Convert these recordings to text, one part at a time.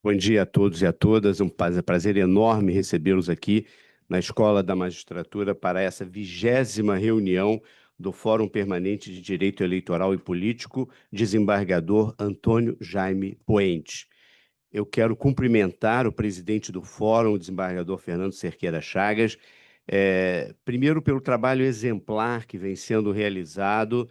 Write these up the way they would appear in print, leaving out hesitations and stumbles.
Bom dia a todos e a todas. Um prazer enorme recebê-los aqui na Escola da Magistratura para essa 20ª reunião do Fórum Permanente de Direito Eleitoral e Político, desembargador Antônio Jaime Poente. Eu quero cumprimentar o presidente do Fórum, o desembargador Fernando Cerqueira Chagas, primeiro pelo trabalho exemplar que vem sendo realizado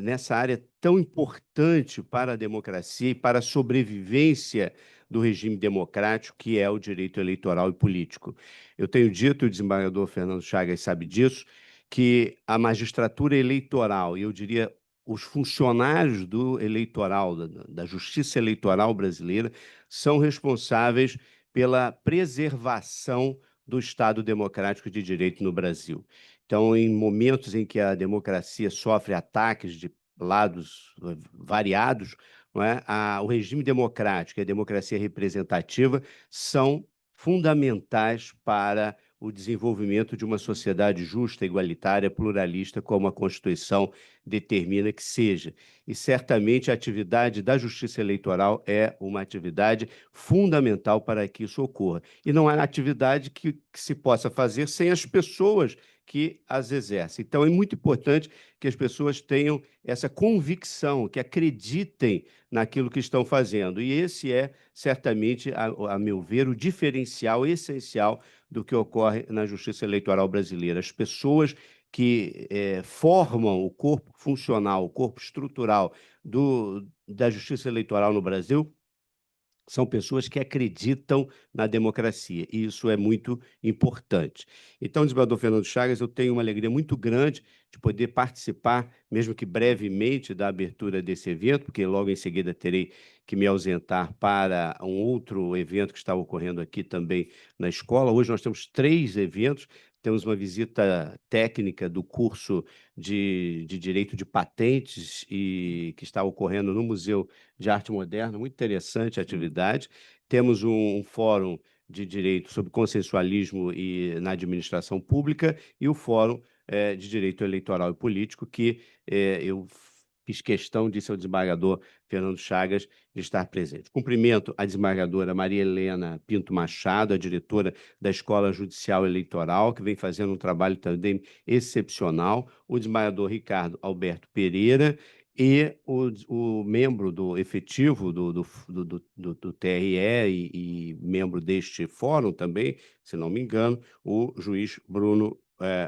nessa área tão importante para a democracia e para a sobrevivência do regime democrático, que é o direito eleitoral e político. Eu tenho dito, e o desembargador Fernando Chagas sabe disso, que a magistratura eleitoral, e eu diria os funcionários do eleitoral, da justiça eleitoral brasileira, são responsáveis pela preservação do Estado democrático de direito no Brasil. Então, em momentos em que a democracia sofre ataques de lados variados, não é? O regime democrático e a democracia representativa são fundamentais para o desenvolvimento de uma sociedade justa, igualitária, pluralista, como a Constituição determina que seja. E certamente a atividade da Justiça Eleitoral é uma atividade fundamental para que isso ocorra. E não é atividade que se possa fazer sem as pessoas que as exercem. Então, é muito importante que as pessoas tenham essa convicção, que acreditem naquilo que estão fazendo. E esse é, certamente, a meu ver, o diferencial essencial do que ocorre na Justiça Eleitoral brasileira. As pessoas que formam o corpo funcional, o corpo estrutural da Justiça Eleitoral no Brasil são pessoas que acreditam na democracia, e isso é muito importante. Então, desembargador Fernando Chagas, eu tenho uma alegria muito grande de poder participar, mesmo que brevemente, da abertura desse evento, porque logo em seguida terei que me ausentar para um outro evento que está ocorrendo aqui também na escola. Hoje nós temos 3 eventos. Temos uma visita técnica do curso de Direito de Patentes, que está ocorrendo no Museu de Arte Moderna, muito interessante a atividade. Temos um fórum de direito sobre consensualismo na administração pública e o fórum de direito eleitoral e político, que eu fiz questão de seu desembargador Fernando Chagas de estar presente. Cumprimento a desembargadora Maria Helena Pinto Machado, a diretora da Escola Judicial Eleitoral, que vem fazendo um trabalho também excepcional, o desembargador Ricardo Alberto Pereira, e o membro do efetivo do TRE e membro deste fórum também, se não me engano, o juiz Bruno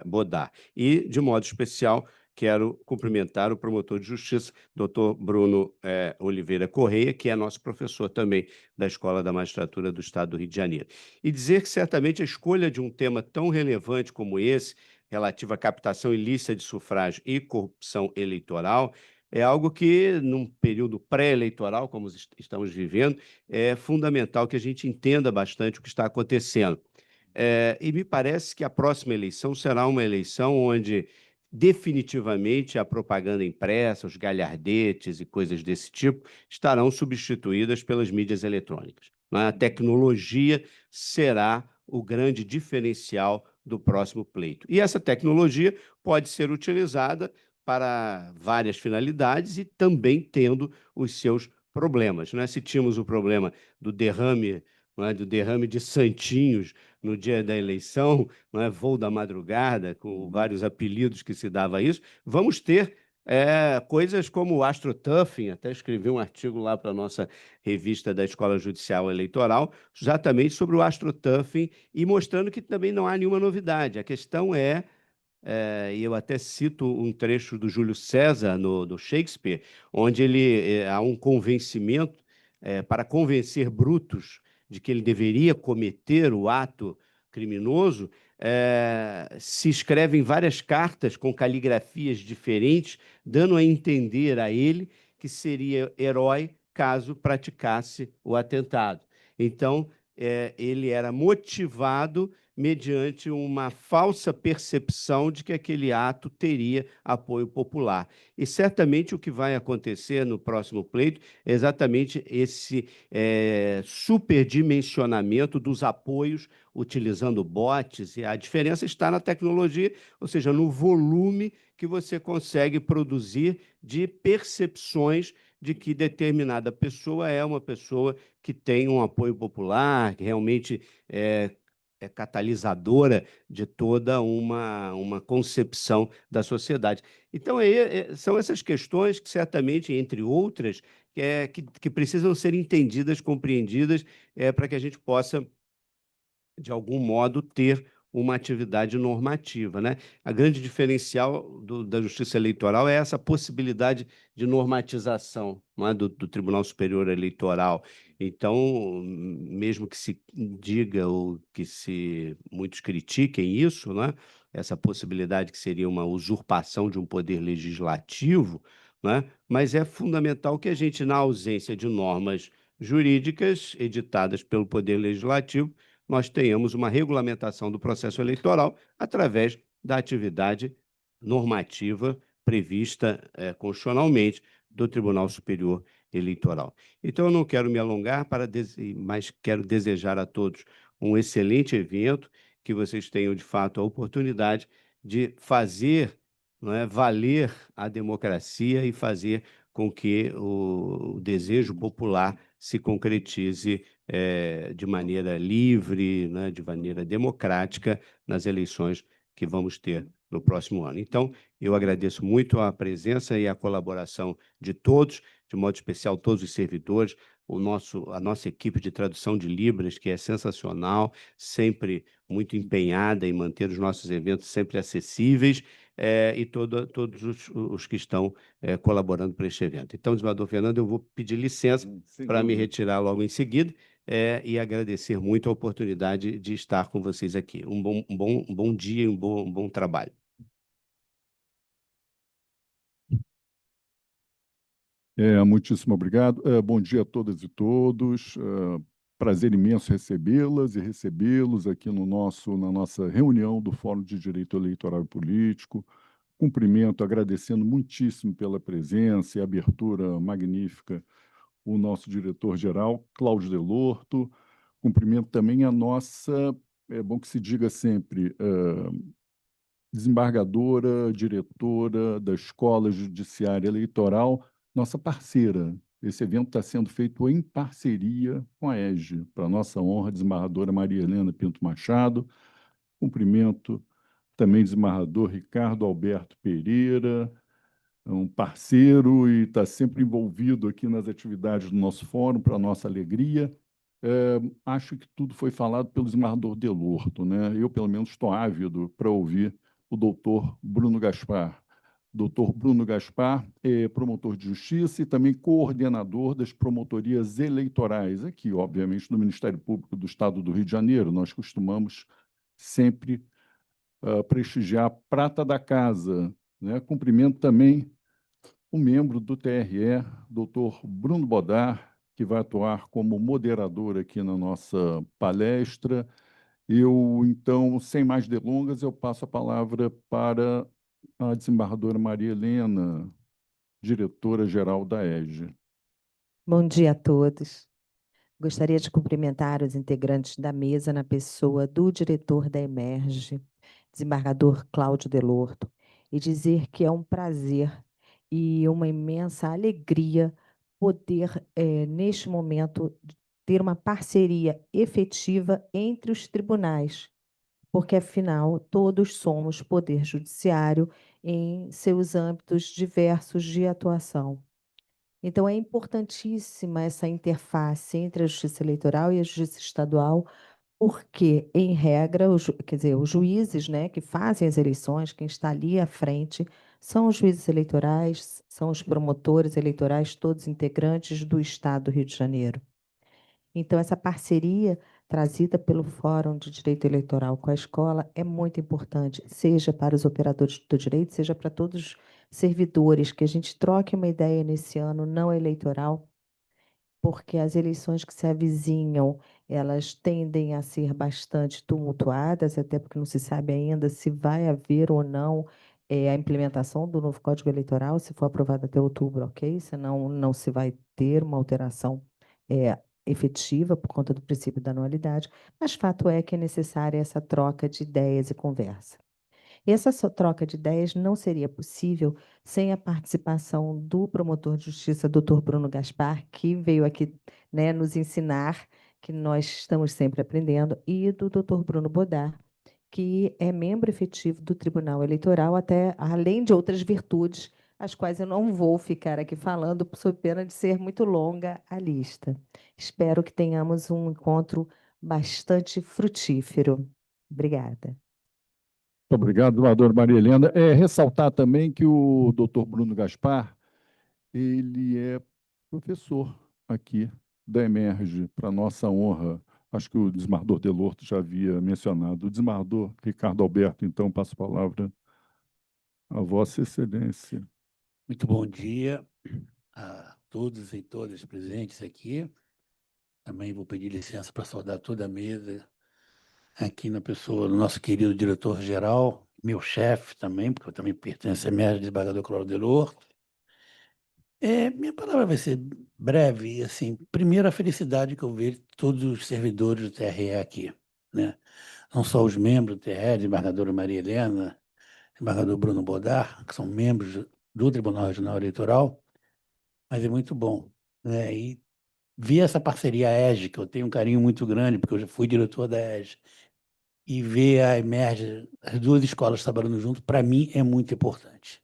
Bodar. E, de modo especial, quero cumprimentar o promotor de justiça, doutor Bruno Oliveira Correia, que é nosso professor também da Escola da Magistratura do Estado do Rio de Janeiro. E dizer que, certamente, a escolha de um tema tão relevante como esse, relativo à captação ilícita de sufrágio e corrupção eleitoral, é algo que, num período pré-eleitoral, como estamos vivendo, é fundamental que a gente entenda bastante o que está acontecendo. E me parece que a próxima eleição será uma eleição onde, definitivamente, a propaganda impressa, os galhardetes e coisas desse tipo estarão substituídas pelas mídias eletrônicas, não é? A tecnologia será o grande diferencial do próximo pleito. E essa tecnologia pode ser utilizada para várias finalidades e também tendo os seus problemas, não é? Se tínhamos o problema do derrame, não é? Do derrame de santinhos no dia da eleição, não é? Voo da madrugada, com vários apelidos que se dava a isso, vamos ter coisas como o AstroTurfing, até escrevi um artigo lá para a nossa revista da Escola Judicial Eleitoral, exatamente sobre o AstroTurfing, e mostrando que também não há nenhuma novidade. A questão é e eu até cito um trecho do Júlio César no Shakespeare, onde há um convencimento para convencer Brutus de que ele deveria cometer o ato criminoso. Se escrevem várias cartas com caligrafias diferentes, dando a entender a ele que seria herói caso praticasse o atentado. Então, ele era motivado mediante uma falsa percepção de que aquele ato teria apoio popular. E certamente o que vai acontecer no próximo pleito é exatamente esse superdimensionamento dos apoios utilizando bots, e a diferença está na tecnologia, ou seja, no volume que você consegue produzir de percepções de que determinada pessoa é uma pessoa que tem um apoio popular, que realmente é catalisadora de toda uma concepção da sociedade. Então, são essas questões que, certamente, entre outras, que precisam ser entendidas, compreendidas, para que a gente possa de algum modo, ter uma atividade normativa, né? A grande diferencial da Justiça Eleitoral é essa possibilidade de normatização, não é? do Tribunal Superior Eleitoral. Então, mesmo que se diga ou que se muitos critiquem isso, né? Essa possibilidade que seria uma usurpação de um poder legislativo, né? Mas é fundamental que a gente, na ausência de normas jurídicas editadas pelo Poder Legislativo, nós tenhamos uma regulamentação do processo eleitoral através da atividade normativa prevista constitucionalmente do Tribunal Superior Eleitoral. Então, eu não quero me alongar, mas quero desejar a todos um excelente evento, que vocês tenham, de fato, a oportunidade de fazer, não é, valer a democracia e fazer com que o desejo popular se concretize de maneira livre, né, de maneira democrática, nas eleições que vamos ter no próximo ano. Então, eu agradeço muito a presença e a colaboração de todos, de modo especial todos os servidores, a nossa equipe de tradução de Libras, que é sensacional, sempre muito empenhada em manter os nossos eventos sempre acessíveis, e todos os que estão colaborando para este evento. Então, desembargador Fernando, eu vou pedir licença para me retirar logo em seguida, e agradecer muito a oportunidade de estar com vocês aqui. Um bom dia e um bom trabalho. Muitíssimo obrigado. Bom dia a todas e todos. Prazer imenso recebê-las e recebê-los aqui na nossa reunião do Fórum de Direito Eleitoral e Político. Cumprimento, agradecendo muitíssimo pela presença e abertura magnífica o nosso diretor-geral, Cláudio Delorto. Cumprimento também a nossa, é bom que se diga sempre, desembargadora, diretora da Escola Judiciária Eleitoral, nossa parceira. Esse evento está sendo feito em parceria com a EJE. Para nossa honra, desembargadora Maria Helena Pinto Machado. Cumprimento também desembargador Ricardo Alberto Pereira, um parceiro e está sempre envolvido aqui nas atividades do nosso fórum, para nossa alegria. Acho que tudo foi falado pelo desembargador Delorto, né? Eu, pelo menos, estou ávido para ouvir o doutor Bruno Gaspar. Doutor Bruno Gaspar é promotor de justiça e também coordenador das promotorias eleitorais, aqui, obviamente, do Ministério Público do Estado do Rio de Janeiro. Nós costumamos sempre prestigiar a prata da casa, né? Cumprimento também o membro do TRE, doutor Bruno Bodar, que vai atuar como moderador aqui na nossa palestra. Então, sem mais delongas, eu passo a palavra para a desembargadora Maria Helena, diretora-geral da EJE. Bom dia a todos. Gostaria de cumprimentar os integrantes da mesa na pessoa do diretor da Emerge, desembargador Cláudio Delorto, e dizer que é um prazer e uma imensa alegria poder, neste momento, ter uma parceria efetiva entre os tribunais, porque, afinal, todos somos poder judiciário em seus âmbitos diversos de atuação. Então, é importantíssima essa interface entre a Justiça Eleitoral e a Justiça Estadual porque, em regra, quer dizer, os juízes, né, que fazem as eleições, quem está ali à frente, são os juízes eleitorais, são os promotores eleitorais, todos integrantes do Estado do Rio de Janeiro. Então, essa parceria trazida pelo Fórum de Direito Eleitoral com a escola é muito importante, seja para os operadores do direito, seja para todos os servidores, que a gente troque uma ideia nesse ano não eleitoral, porque as eleições que se avizinham, elas tendem a ser bastante tumultuadas, até porque não se sabe ainda se vai haver ou não a implementação do novo Código Eleitoral, se for aprovado até outubro, ok? Senão não se vai ter uma alteração efetiva por conta do princípio da anualidade, mas fato é que é necessária essa troca de ideias e conversa. E essa troca de ideias não seria possível sem a participação do promotor de justiça, doutor Bruno Gaspar, que veio aqui, né, nos ensinar que nós estamos sempre aprendendo, e do doutor Bruno Bodar, que é membro efetivo do Tribunal Eleitoral, até além de outras virtudes, as quais eu não vou ficar aqui falando, sob pena de ser muito longa a lista. Espero que tenhamos um encontro bastante frutífero. Obrigada. Muito obrigado, doadora Maria Helena. Ressaltar também que o doutor Bruno Gaspar, ele é professor aqui da Emerge, para nossa honra. Acho que o desembargador Delorto já havia mencionado. O desembargador Ricardo Alberto, então, passo a palavra a Vossa Excelência. Muito bom dia a todos e todas presentes aqui. Também vou pedir licença para saudar toda a mesa, aqui na pessoa do nosso querido diretor-geral, meu chefe também, porque eu também pertenço à Emerge, desembargador Cláudio Delorto. Minha palavra vai ser breve, e assim, primeiro a felicidade que eu vejo todos os servidores do TRE aqui, né? Não só os membros do TRE, desembargadora Maria Helena, desembargador Bruno Bodar, que são membros do Tribunal Regional Eleitoral, mas é muito bom, né? E ver essa parceria ESG, que eu tenho um carinho muito grande, porque eu já fui diretor da ESG, e ver a Emerge, as duas escolas trabalhando junto, para mim é muito importante.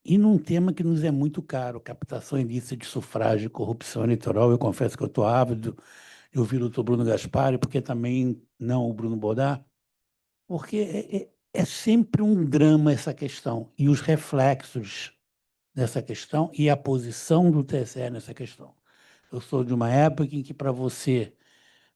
E num tema que nos é muito caro, captação ilícita de sufrágio e corrupção eleitoral, eu confesso que eu estou ávido de ouvir o doutor Bruno Gaspar, porque também não o Bruno Bodar, porque é sempre um drama essa questão, e os reflexos dessa questão e a posição do TSE nessa questão. Eu sou de uma época em que, para você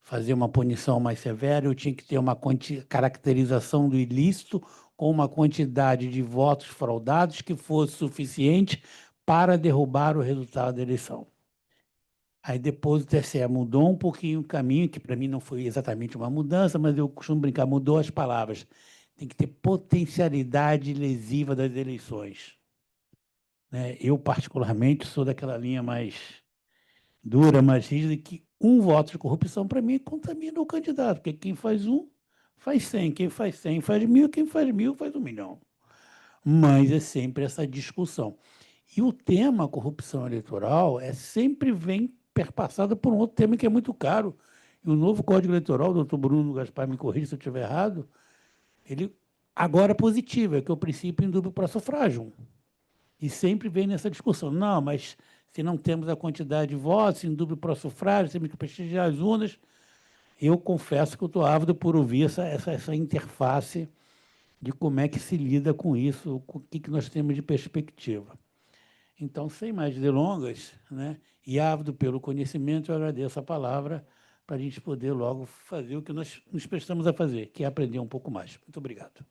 fazer uma punição mais severa, eu tinha que ter uma caracterização do ilícito com uma quantidade de votos fraudados que fosse suficiente para derrubar o resultado da eleição. Aí depois o TSE mudou um pouquinho o caminho, que para mim não foi exatamente uma mudança, mas eu costumo brincar, mudou as palavras. Tem que ter potencialidade lesiva das eleições, né? Eu, particularmente, sou daquela linha mais dura, mais rígida, que um voto de corrupção, para mim, contamina o candidato, porque quem faz um, faz 100, quem faz 100 faz 1.000, quem faz 1.000 faz 1.000.000. Mas é sempre essa discussão. E o tema corrupção eleitoral sempre vem perpassado por um outro tema que é muito caro. E o novo Código Eleitoral, o doutor Bruno Gaspar me corrija se eu estiver errado, ele agora é positivo, é que é o princípio indúbio pro sufrágio. E sempre vem nessa discussão. Não, mas se não temos a quantidade de votos, em dúvida pro sufrágio, temos que prestigiar as urnas. Eu confesso que eu estou ávido por ouvir essa interface de como é que se lida com isso, o que nós temos de perspectiva. Então, sem mais delongas, né, e ávido pelo conhecimento, eu agradeço a palavra para a gente poder logo fazer o que nós nos prestamos a fazer, que é aprender um pouco mais. Muito obrigado.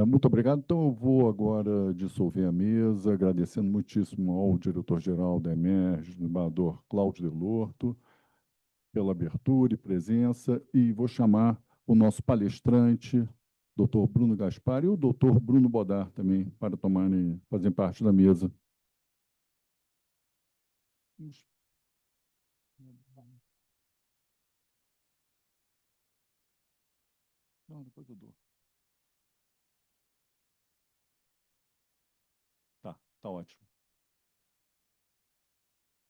Muito obrigado. Então, eu vou agora dissolver a mesa, agradecendo muitíssimo ao diretor-geral da Emerge, o desembargador Cláudio Delorto, pela abertura e presença, e vou chamar o nosso palestrante, doutor Bruno Gaspar, e o doutor Bruno Bodar também, para fazerem parte da mesa. Não, depois eu dou. Tá ótimo.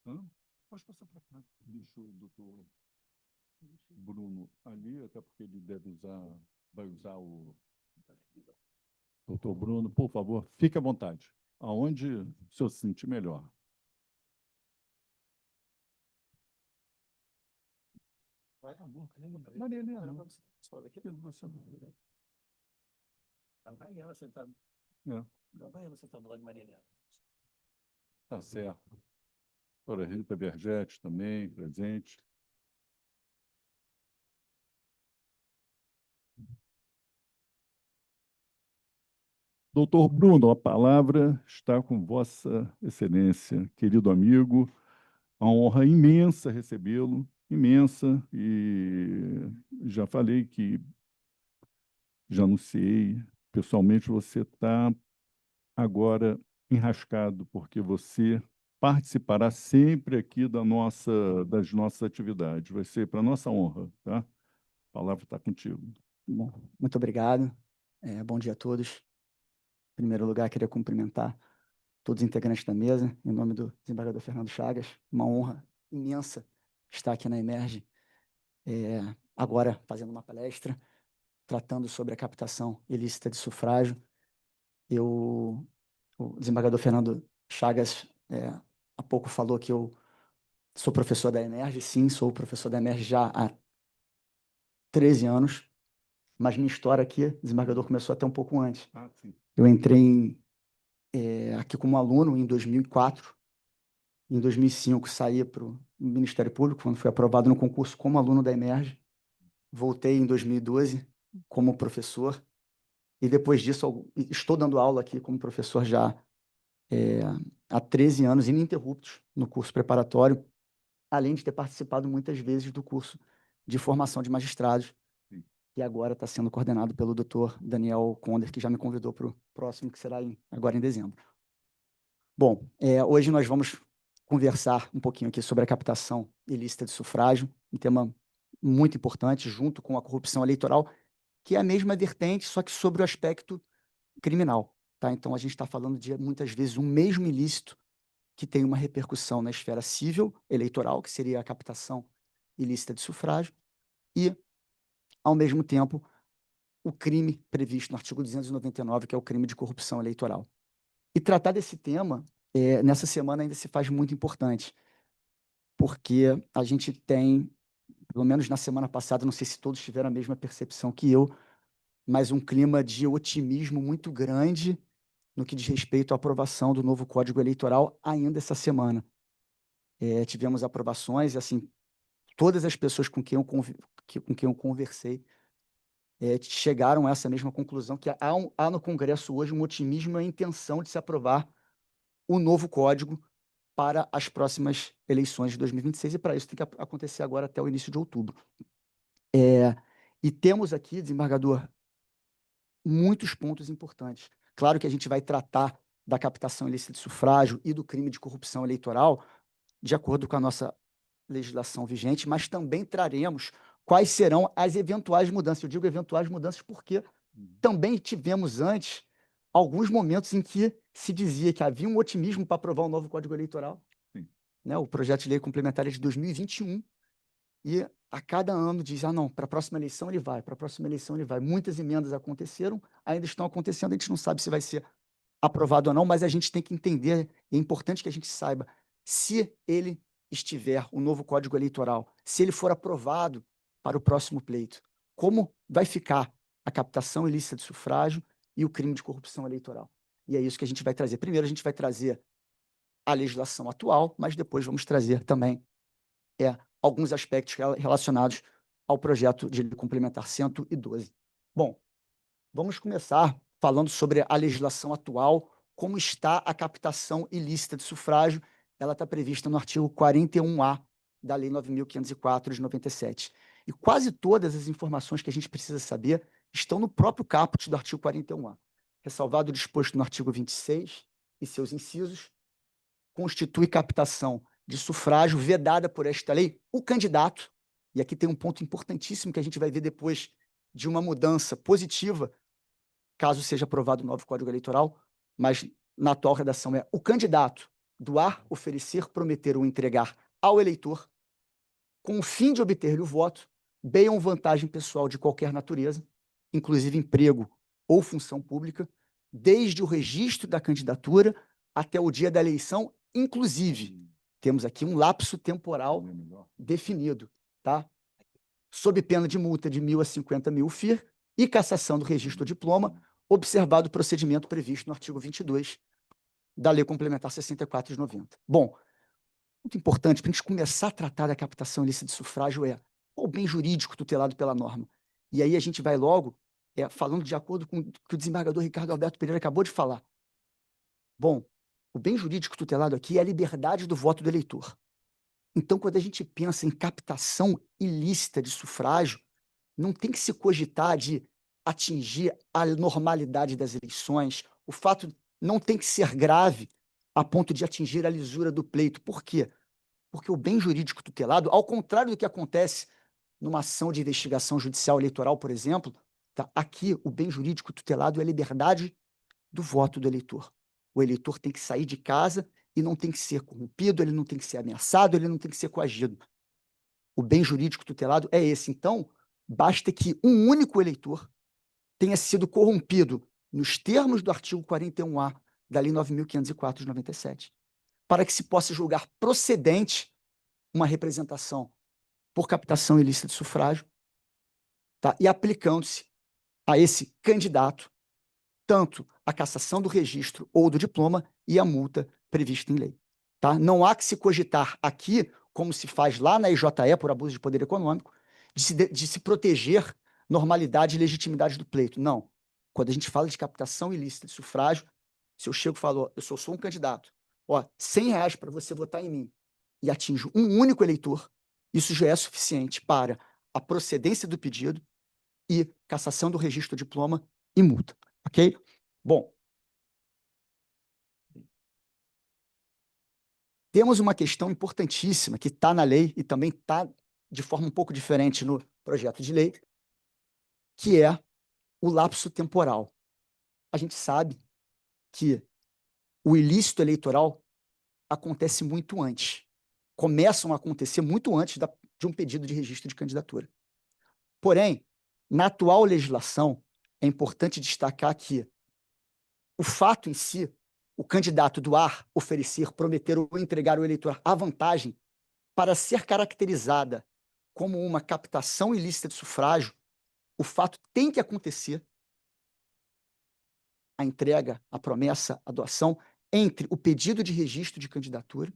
Pode passar para cá. Deixa o doutor Bruno ali, até porque ele vai usar o... Doutor Bruno, por favor, fique à vontade. Aonde o senhor se sentir melhor. Maria Helena. Vai ela sentada. Vai ela sentada lá de Maria Helena. Tá certo. Doutora Rita Bergetti também, presente. Doutor Bruno, a palavra está com Vossa Excelência, querido amigo. É uma honra imensa recebê-lo, imensa, e já falei que, já anunciei, pessoalmente você está agora enrascado, porque você participará sempre aqui das nossas atividades. Vai ser para nossa honra, tá? A palavra está contigo. Bom, muito obrigado. Bom dia a todos. Em primeiro lugar, queria cumprimentar todos os integrantes da mesa, em nome do desembargador Fernando Chagas. Uma honra imensa estar aqui na Emerge, agora fazendo uma palestra, tratando sobre a captação ilícita de sufrágio. O desembargador Fernando Chagas há pouco falou que eu sou professor da Emerge. Sim, sou professor da Emerge já há 13 anos, mas minha história aqui, desembargador, começou até um pouco antes. Sim. Eu entrei aqui como aluno em 2004. Em 2005, saí para o Ministério Público, quando fui aprovado no concurso como aluno da Emerge. Voltei em 2012 como professor. E depois disso, estou dando aula aqui como professor já há 13 anos, ininterruptos, no curso preparatório, além de ter participado muitas vezes do curso de formação de magistrados, que agora está sendo coordenado pelo doutor Daniel Conder, que já me convidou para o próximo, que será agora em dezembro. Bom, hoje nós vamos conversar um pouquinho aqui sobre a captação ilícita de sufrágio, um tema muito importante, junto com a corrupção eleitoral, que é a mesma vertente, só que sobre o aspecto criminal. Tá? Então, a gente está falando de, muitas vezes, um mesmo ilícito que tem uma repercussão na esfera civil eleitoral, que seria a captação ilícita de sufrágio, e, ao mesmo tempo, o crime previsto no artigo 299, que é o crime de corrupção eleitoral. E tratar desse tema, nessa semana, ainda se faz muito importante, porque a gente tem, pelo menos na semana passada, não sei se todos tiveram a mesma percepção que eu, mas um clima de otimismo muito grande no que diz respeito à aprovação do novo Código Eleitoral ainda essa semana. Tivemos aprovações, e assim, todas as pessoas com quem eu conversei chegaram a essa mesma conclusão, que há no Congresso hoje um otimismo e a intenção de se aprovar o novo Código para as próximas eleições de 2026, e para isso tem que acontecer agora até o início de outubro. E temos aqui, desembargador, muitos pontos importantes. Claro que a gente vai tratar da captação ilícita de sufrágio e do crime de corrupção eleitoral de acordo com a nossa legislação vigente, mas também traremos quais serão as eventuais mudanças. Eu digo eventuais mudanças porque também tivemos antes alguns momentos em que se dizia que havia um otimismo para aprovar o novo Código Eleitoral. Né? O projeto de lei complementar é de 2021, e a cada ano diz, não, para a próxima eleição ele vai, para a próxima eleição ele vai. Muitas emendas aconteceram, ainda estão acontecendo, a gente não sabe se vai ser aprovado ou não, mas a gente tem que entender, é importante que a gente saiba, se ele estiver, o novo Código Eleitoral, se ele for aprovado para o próximo pleito, como vai ficar a captação ilícita de sufrágio e o crime de corrupção eleitoral. E é isso que a gente vai trazer. Primeiro, a gente vai trazer a legislação atual, mas depois vamos trazer também alguns aspectos relacionados ao projeto de lei complementar 112. Bom, vamos começar falando sobre a legislação atual, como está a captação ilícita de sufrágio. Ela está prevista no artigo 41A da Lei 9.504 de 97. E quase todas as informações que a gente precisa saber estão no próprio caput do artigo 41A. Ressalvado o disposto no artigo 26 e seus incisos, constitui captação de sufrágio vedada por esta lei o candidato, e aqui tem um ponto importantíssimo que a gente vai ver depois de uma mudança positiva, caso seja aprovado o novo Código Eleitoral, mas na atual redação é o candidato doar, oferecer, prometer ou entregar ao eleitor, com o fim de obter-lhe o voto, bem ou vantagem pessoal de qualquer natureza, inclusive emprego ou função pública, desde o registro da candidatura até o dia da eleição, inclusive. Temos aqui um lapso temporal definido, tá? sob pena de multa de 1.000 a 50.000 FIR e cassação do registro do diploma, observado o procedimento previsto no artigo 22 da Lei Complementar 64 de 90. Bom, muito importante para a gente começar a tratar da captação ilícita de sufrágio qual o bem jurídico tutelado pela norma. E aí a gente vai logo falando de acordo com o que o desembargador Ricardo Alberto Pereira acabou de falar. Bom, o bem jurídico tutelado aqui é a liberdade do voto do eleitor. Então, quando a gente pensa em captação ilícita de sufrágio, não tem que se cogitar de atingir a normalidade das eleições. O fato não tem que ser grave a ponto de atingir a lisura do pleito. Por quê? Porque o bem jurídico tutelado, ao contrário do que acontece numa ação de investigação judicial eleitoral, por exemplo, tá? Aqui o bem jurídico tutelado é a liberdade do voto do eleitor. O eleitor tem que sair de casa e não tem que ser corrompido, ele não tem que ser ameaçado, ele não tem que ser coagido. O bem jurídico tutelado é esse. Então, basta que um único eleitor tenha sido corrompido nos termos do artigo 41A da Lei 9.504 de 97, para que se possa julgar procedente uma representação por captação ilícita de sufrágio, tá? E aplicando-se a esse candidato tanto a cassação do registro ou do diploma e a multa prevista em lei. Tá? Não há que se cogitar aqui, como se faz lá na IJE por abuso de poder econômico, de se proteger normalidade e legitimidade do pleito. Não. Quando a gente fala de captação ilícita de sufrágio, se eu chego e falo, eu sou um candidato, R$100 para você votar em mim, e atinjo um único eleitor, isso já é suficiente para a procedência do pedido e cassação do registro do diploma e multa. Ok? Bom, temos uma questão importantíssima que está na lei e também está de forma um pouco diferente no projeto de lei, que é o lapso temporal. A gente sabe que o ilícito eleitoral acontece muito antes. Começam a acontecer muito antes de um pedido de registro de candidatura. Porém, na atual legislação, é importante destacar que o fato em si, o candidato doar, oferecer, prometer ou entregar ao eleitor a vantagem, para ser caracterizada como uma captação ilícita de sufrágio, o fato tem que acontecer, a entrega, a promessa, a doação, entre o pedido de registro de candidatura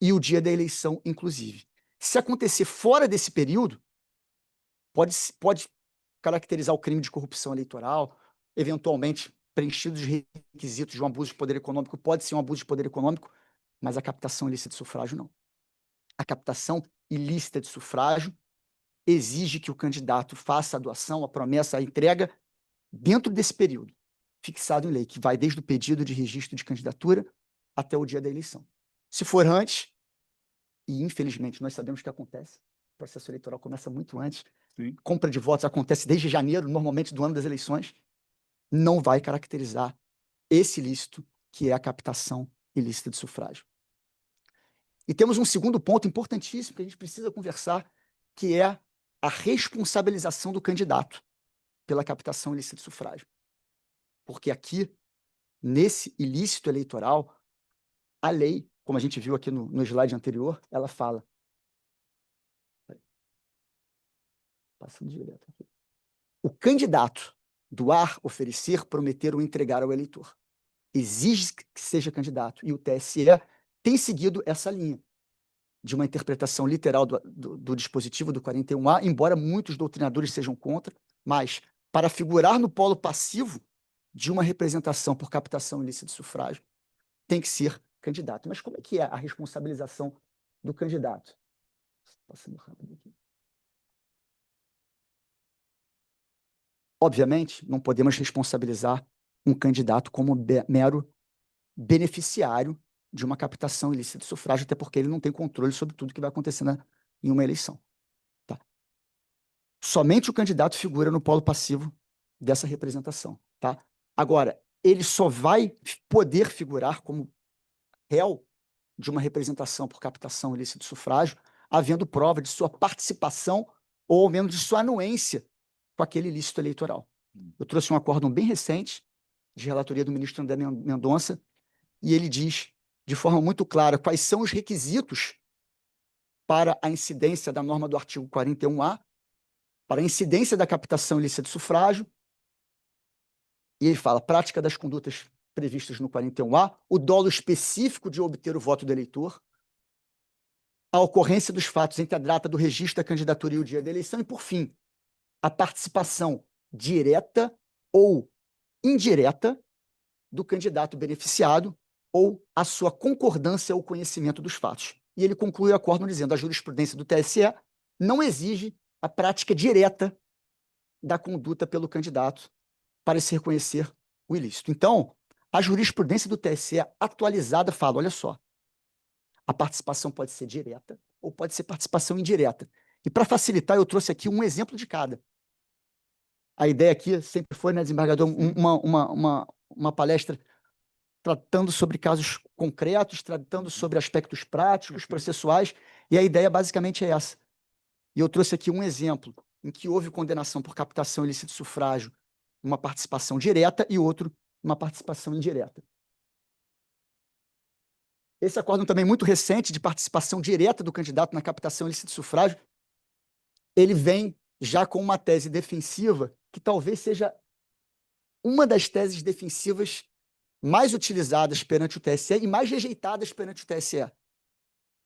e o dia da eleição, inclusive. Se acontecer fora desse período, pode caracterizar o crime de corrupção eleitoral, eventualmente preenchidos os requisitos de um abuso de poder econômico, pode ser um abuso de poder econômico, mas a captação ilícita de sufrágio não. A captação ilícita de sufrágio exige que o candidato faça a doação, a promessa, a entrega dentro desse período, fixado em lei, que vai desde o pedido de registro de candidatura até o dia da eleição. Se for antes, e infelizmente nós sabemos que acontece, o processo eleitoral começa muito antes, Sim. Compra de votos acontece desde janeiro, normalmente do ano das eleições, não vai caracterizar esse ilícito, que é a captação ilícita de sufrágio. E temos um segundo ponto importantíssimo que a gente precisa conversar, que é a responsabilização do candidato pela captação ilícita de sufrágio. Porque aqui, nesse ilícito eleitoral, a lei, como a gente viu aqui no slide anterior, ela fala... Passando direto aqui. O candidato doar, oferecer, prometer ou entregar ao eleitor exige que seja candidato, e o TSE tem seguido essa linha de uma interpretação literal do dispositivo do 41A, embora muitos doutrinadores sejam contra, mas para figurar no polo passivo de uma representação por captação ilícita de sufrágio, tem que ser candidato. Mas como é que é a responsabilização do candidato? Passando rápido aqui. Obviamente, não podemos responsabilizar um candidato como mero beneficiário de uma captação ilícita de sufrágio, até porque ele não tem controle sobre tudo que vai acontecer em uma eleição. Tá? Somente o candidato figura no polo passivo dessa representação. Tá? Agora, ele só vai poder figurar como réu de uma representação por captação ilícita de sufrágio, havendo prova de sua participação ou ao menos de sua anuência com aquele ilícito eleitoral. Eu trouxe um acórdão bem recente, de relatoria do ministro André Mendonça, e ele diz, de forma muito clara, quais são os requisitos para a incidência da norma do artigo 41A para a incidência da captação ilícita de sufrágio, e ele fala, prática das condutas previstas no 41A, o dolo específico de obter o voto do eleitor, a ocorrência dos fatos entre a data do registro da candidatura e o dia da eleição, e, por fim, a participação direta ou indireta do candidato beneficiado ou a sua concordância ou conhecimento dos fatos. E ele conclui o acórdão dizendo: a jurisprudência do TSE não exige a prática direta da conduta pelo candidato para se reconhecer o ilícito. Então, a jurisprudência do TSE atualizada fala, olha só, a participação pode ser direta ou pode ser participação indireta. E para facilitar, eu trouxe aqui um exemplo de cada. A ideia aqui sempre foi, né, desembargador, uma palestra tratando sobre casos concretos, tratando sobre aspectos práticos, processuais, e a ideia basicamente é essa. E eu trouxe aqui um exemplo em que houve condenação por captação ilícita de sufrágio, uma participação direta, e outro, uma participação indireta. Esse acórdão também muito recente de participação direta do candidato na captação ilícita de sufrágio, ele vem já com uma tese defensiva que talvez seja uma das teses defensivas mais utilizadas perante o TSE e mais rejeitadas perante o TSE.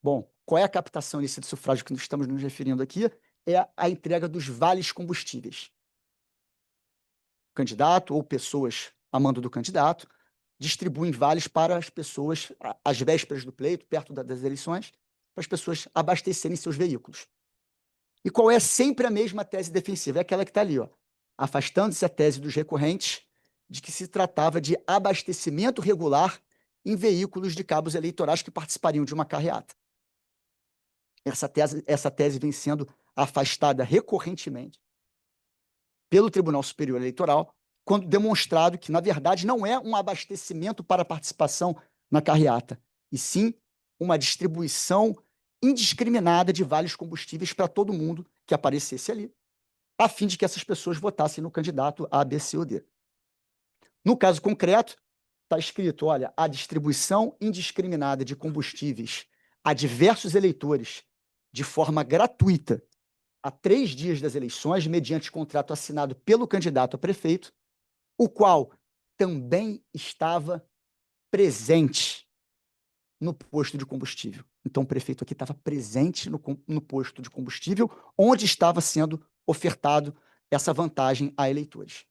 Bom, qual é a captação ilícita de sufrágio que nós estamos nos referindo aqui? É a entrega dos vales combustíveis. O candidato ou pessoas a mando do candidato distribuem vales para as pessoas, às vésperas do pleito, perto das eleições, para as pessoas abastecerem seus veículos. E qual é sempre a mesma tese defensiva? É aquela que está ali, ó, afastando-se a tese dos recorrentes de que se tratava de abastecimento regular em veículos de cabos eleitorais que participariam de uma carreata. Essa tese vem sendo afastada recorrentemente pelo Tribunal Superior Eleitoral, quando demonstrado que, na verdade, não é um abastecimento para participação na carreata, e sim uma distribuição indiscriminada de vales combustíveis para todo mundo que aparecesse ali, a fim de que essas pessoas votassem no candidato A, B, C ou D. No caso concreto, está escrito, olha, a distribuição indiscriminada de combustíveis a diversos eleitores de forma gratuita a 3 dias das eleições, mediante contrato assinado pelo candidato a prefeito, o qual também estava presente no posto de combustível. Então, o prefeito aqui estava presente no posto de combustível, onde estava sendo ofertado essa vantagem a eleitores.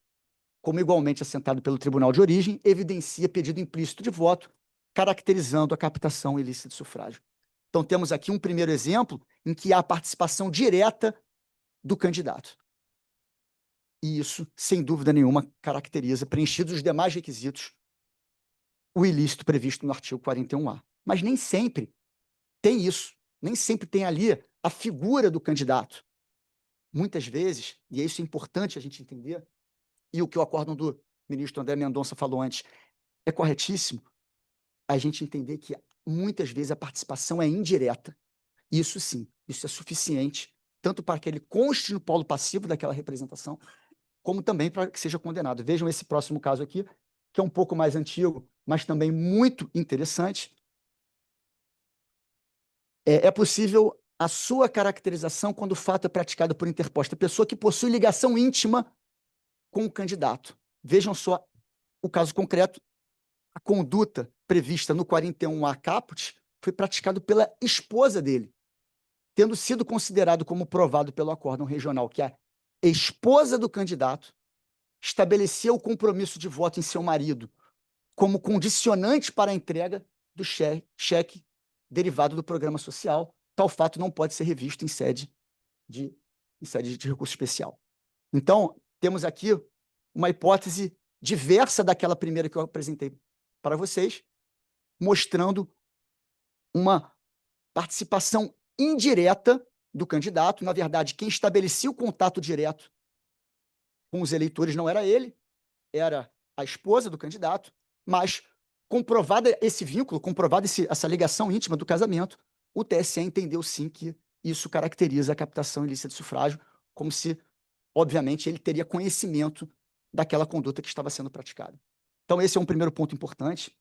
Como igualmente assentado pelo Tribunal de Origem, evidencia pedido implícito de voto, caracterizando a captação ilícita de sufrágio. Então, temos aqui um primeiro exemplo em que há participação direta do candidato. E isso, sem dúvida nenhuma, caracteriza, preenchidos os demais requisitos, o ilícito previsto no artigo 41A. Mas nem sempre tem isso, nem sempre tem ali a figura do candidato. Muitas vezes, e isso é importante a gente entender, e o que o acórdão do ministro André Mendonça falou antes é corretíssimo, a gente entender que muitas vezes a participação é indireta. Isso sim, isso é suficiente, tanto para que ele conste no polo passivo daquela representação, como também para que seja condenado. Vejam esse próximo caso aqui, que é um pouco mais antigo, mas também muito interessante. É possível a sua caracterização quando o fato é praticado por interposta pessoa que possui ligação íntima com o candidato. Vejam só o caso concreto. A conduta prevista no 41A caput foi praticado pela esposa dele, tendo sido considerado como provado pelo acórdão regional que a esposa do candidato estabelecia o compromisso de voto em seu marido como condicionante para a entrega do cheque derivado do programa social. Tal fato não pode ser revisto em sede de recurso especial. Então, temos aqui uma hipótese diversa daquela primeira que eu apresentei para vocês, mostrando uma participação indireta do candidato. Na verdade, quem estabelecia o contato direto com os eleitores não era ele, era a esposa do candidato, mas comprovado esse vínculo, comprovada essa ligação íntima do casamento, o TSE entendeu sim que isso caracteriza a captação ilícita de sufrágio, como se, obviamente, ele teria conhecimento daquela conduta que estava sendo praticada. Então, esse é um primeiro ponto importante.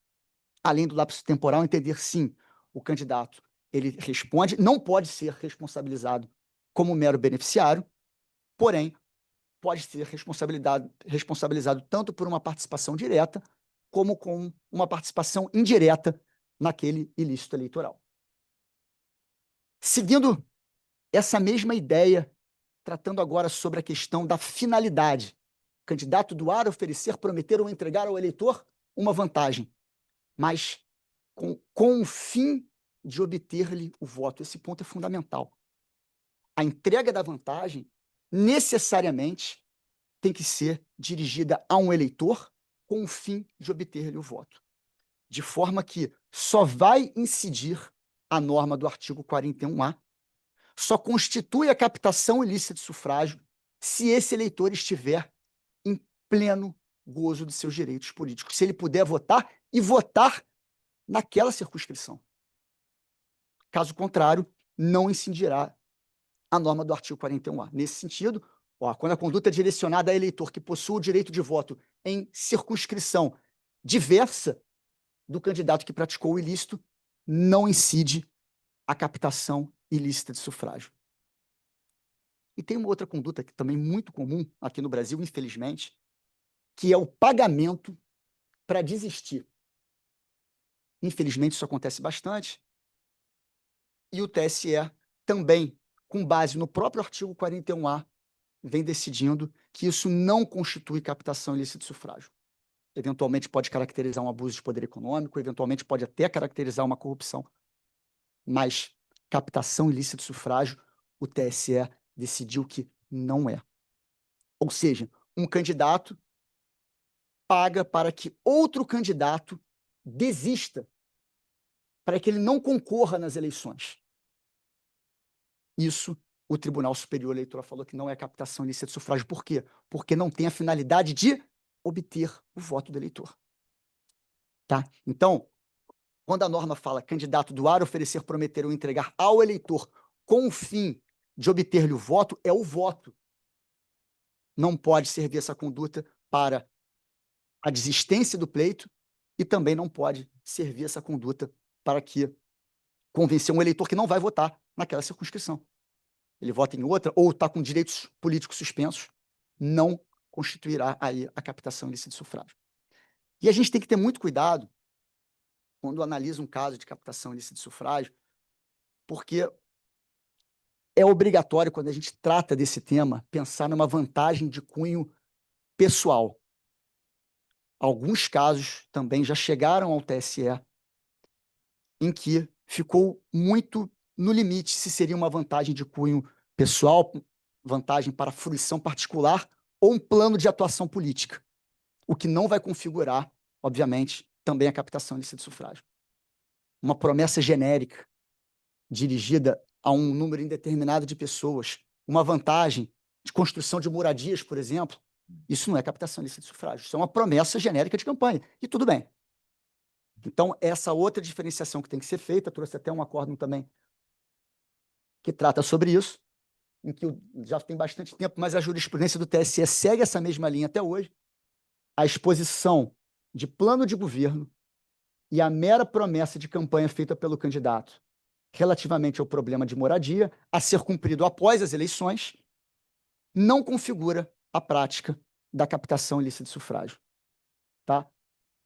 Além do lapso temporal, entender sim, o candidato ele responde, não pode ser responsabilizado como mero beneficiário, porém, pode ser responsabilizado tanto por uma participação direta, como com uma participação indireta naquele ilícito eleitoral. Seguindo essa mesma ideia, tratando agora sobre a questão da finalidade. O candidato doar, oferecer, prometer ou entregar ao eleitor uma vantagem, mas com o fim de obter-lhe o voto. Esse ponto é fundamental. A entrega da vantagem necessariamente tem que ser dirigida a um eleitor com o fim de obter-lhe o voto. De forma que só vai incidir a norma do artigo 41A, só constitui a captação ilícita de sufrágio se esse eleitor estiver em pleno gozo de seus direitos políticos, se ele puder votar e votar naquela circunscrição. Caso contrário, não incidirá a norma do artigo 41A. Nesse sentido, quando a conduta é direcionada a eleitor que possui o direito de voto em circunscrição diversa do candidato que praticou o ilícito, não incide a captação ilícita de sufrágio. E tem uma outra conduta que também muito comum aqui no Brasil, infelizmente, que é o pagamento para desistir. Infelizmente, isso acontece bastante. E o TSE também, com base no próprio artigo 41A, vem decidindo que isso não constitui captação ilícita de sufrágio. Eventualmente pode caracterizar um abuso de poder econômico, eventualmente pode até caracterizar uma corrupção. Mas captação ilícita de sufrágio, o TSE decidiu que não é. Ou seja, um candidato paga para que outro candidato desista, para que ele não concorra nas eleições. Isso o Tribunal Superior Eleitoral falou que não é captação ilícita de sufrágio. Por quê? Porque não tem a finalidade de obter o voto do eleitor. Tá? Então, quando a norma fala candidato doar, oferecer, prometer ou entregar ao eleitor com o fim de obter-lhe o voto, é o voto. Não pode servir essa conduta para a desistência do pleito e também não pode servir essa conduta para que convencer um eleitor que não vai votar naquela circunscrição. Ele vota em outra ou está com direitos políticos suspensos, não constituirá aí a captação ilícita de sufrágio. E a gente tem que ter muito cuidado quando analisa um caso de captação ilícita de sufrágio, porque é obrigatório, quando a gente trata desse tema, pensar numa vantagem de cunho pessoal. Alguns casos também já chegaram ao TSE em que ficou muito no limite se seria uma vantagem de cunho pessoal, vantagem para fruição particular ou um plano de atuação política, o que não vai configurar, obviamente, também a captação ilícita de sufrágio. Uma promessa genérica dirigida a um número indeterminado de pessoas, uma vantagem de construção de moradias, por exemplo, isso não é captação ilícita de sufrágio, isso é uma promessa genérica de campanha, e tudo bem. Então, essa outra diferenciação que tem que ser feita, trouxe até um acórdão também que trata sobre isso, em que já tem bastante tempo, mas a jurisprudência do TSE segue essa mesma linha até hoje. A exposição de plano de governo e a mera promessa de campanha feita pelo candidato relativamente ao problema de moradia, a ser cumprido após as eleições, não configura a prática da captação ilícita de sufrágio. Tá?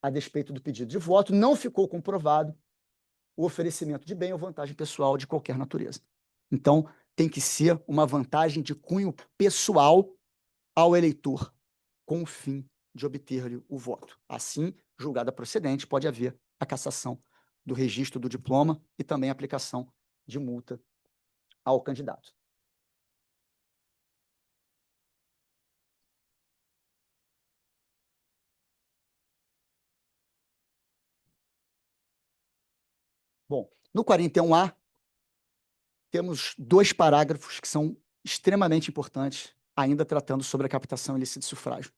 A despeito do pedido de voto, não ficou comprovado o oferecimento de bem ou vantagem pessoal de qualquer natureza. Então, tem que ser uma vantagem de cunho pessoal ao eleitor, com o fim de obter-lhe o voto. Assim, julgada procedente, pode haver a cassação do registro do diploma e também a aplicação de multa ao candidato. Bom, no 41A, temos 2 parágrafos que são extremamente importantes, ainda tratando sobre a captação ilícita de sufrágio.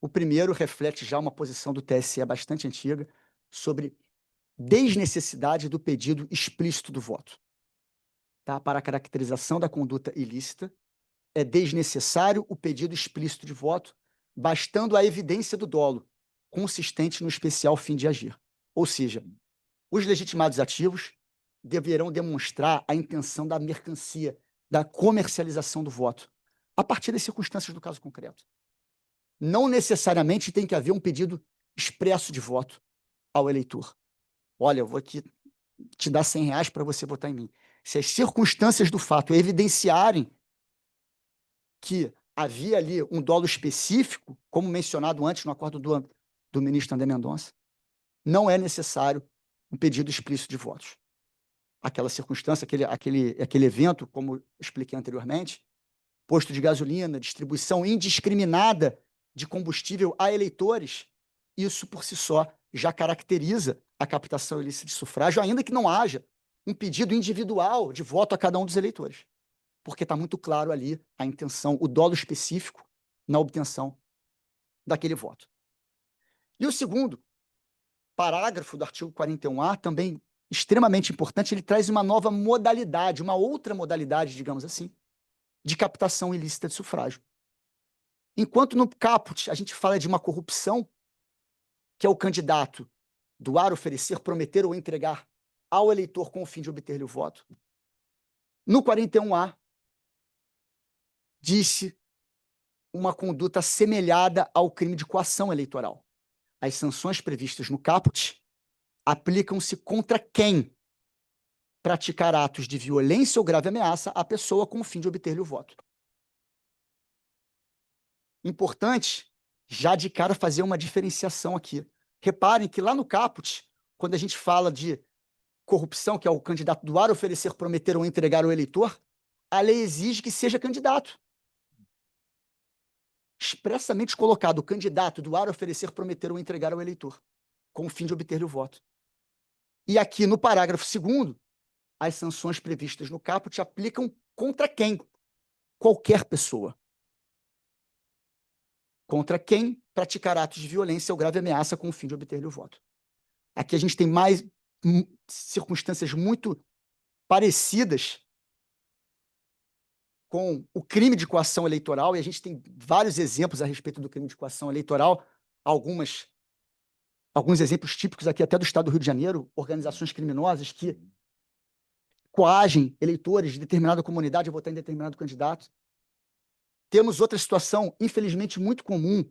O primeiro reflete já uma posição do TSE bastante antiga sobre desnecessidade do pedido explícito do voto. Tá? Para a caracterização da conduta ilícita, é desnecessário o pedido explícito de voto, bastando a evidência do dolo, consistente no especial fim de agir. Ou seja, os legitimados ativos deverão demonstrar a intenção da mercancia, da comercialização do voto, a partir das circunstâncias do caso concreto. Não necessariamente tem que haver um pedido expresso de voto ao eleitor. Olha, eu vou aqui te dar R$ 100 para você votar em mim. Se as circunstâncias do fato evidenciarem que havia ali um dolo específico, como mencionado antes no acordo do ministro André Mendonça, não é necessário um pedido explícito de votos. Aquela circunstância, aquele evento, como expliquei anteriormente, posto de gasolina, distribuição indiscriminada de combustível a eleitores, isso por si só já caracteriza a captação ilícita de sufrágio, ainda que não haja um pedido individual de voto a cada um dos eleitores, porque está muito claro ali a intenção, o dolo específico na obtenção daquele voto. E o segundo parágrafo do artigo 41A, também extremamente importante, ele traz uma nova modalidade, uma outra modalidade, digamos assim, de captação ilícita de sufrágio. Enquanto no caput a gente fala de uma corrupção, que é o candidato doar, oferecer, prometer ou entregar ao eleitor com o fim de obter-lhe o voto, no 41A disse uma conduta semelhada ao crime de coação eleitoral. As sanções previstas no caput aplicam-se contra quem praticar atos de violência ou grave ameaça à pessoa com o fim de obter-lhe o voto. Importante, já de cara, fazer uma diferenciação aqui. Reparem que lá no caput, quando a gente fala de corrupção, que é o candidato doar, oferecer, prometer ou entregar ao eleitor, a lei exige que seja candidato. Expressamente colocado, o candidato doar, oferecer, prometer ou entregar ao eleitor, com o fim de obter-lhe o voto. E aqui no parágrafo 2º, as sanções previstas no caput aplicam contra quem? Qualquer pessoa. Contra quem praticar atos de violência ou grave ameaça com o fim de obter-lhe o voto. Aqui a gente tem mais circunstâncias muito parecidas com o crime de coação eleitoral, e a gente tem vários exemplos a respeito do crime de coação eleitoral, alguns exemplos típicos aqui até do estado do Rio de Janeiro, organizações criminosas que coagem eleitores de determinada comunidade a votar em determinado candidato. Temos outra situação, infelizmente, muito comum,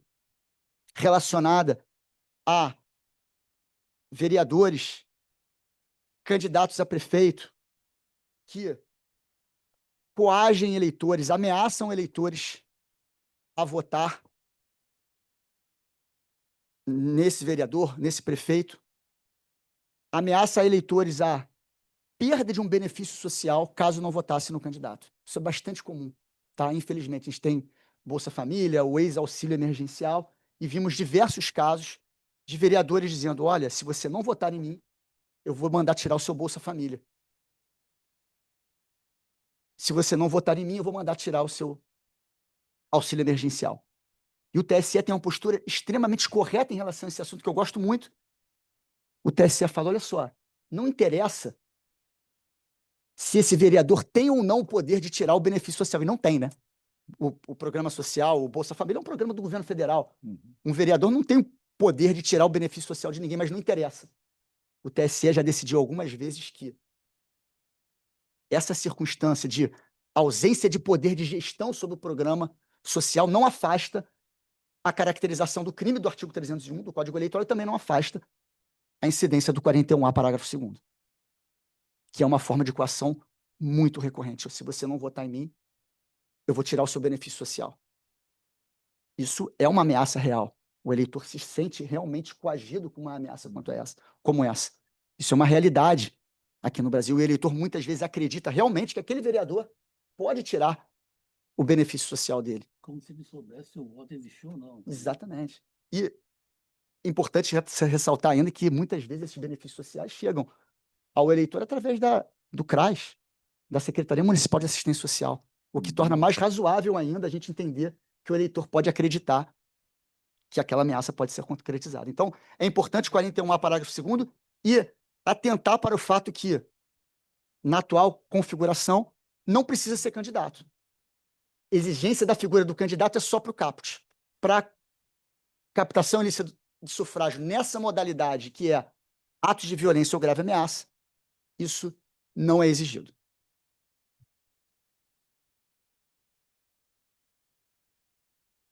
relacionada a vereadores, candidatos a prefeito, que coagem eleitores, ameaçam eleitores a votar nesse vereador, nesse prefeito, ameaça eleitores a perda de um benefício social caso não votasse no candidato. Isso é bastante comum, tá? Infelizmente, a gente tem Bolsa Família, o ex-auxílio emergencial, e vimos diversos casos de vereadores dizendo: olha, se você não votar em mim, eu vou mandar tirar o seu Bolsa Família. Se você não votar em mim, eu vou mandar tirar o seu auxílio emergencial. E o TSE tem uma postura extremamente correta em relação a esse assunto, que eu gosto muito. O TSE fala: olha só, não interessa se esse vereador tem ou não o poder de tirar o benefício social. E não tem, né? O programa social, o Bolsa Família, é um programa do governo federal. Um vereador não tem o poder de tirar o benefício social de ninguém, mas não interessa. O TSE já decidiu algumas vezes que essa circunstância de ausência de poder de gestão sobre o programa social não afasta a caracterização do crime do artigo 301 do Código Eleitoral e também não afasta a incidência do 41A, parágrafo 2º, que é uma forma de coação muito recorrente. Se você não votar em mim, eu vou tirar o seu benefício social. Isso é uma ameaça real. O eleitor se sente realmente coagido com uma ameaça como essa. Isso é uma realidade aqui no Brasil. O eleitor muitas vezes acredita realmente que aquele vereador pode tirar o benefício social dele. Como se ele soubesse se o voto existiu ou não. Exatamente. E importante ressaltar ainda que muitas vezes esses benefícios sociais chegam ao eleitor através do CRAS, da Secretaria Municipal de Assistência Social, o que torna mais razoável ainda a gente entender que o eleitor pode acreditar que aquela ameaça pode ser concretizada. Então, é importante 41A, parágrafo 2º, e atentar para o fato que, na atual configuração, não precisa ser candidato. Exigência da figura do candidato é só para o caput. Para captação ilícita de sufrágio nessa modalidade, que é atos de violência ou grave ameaça, isso não é exigido.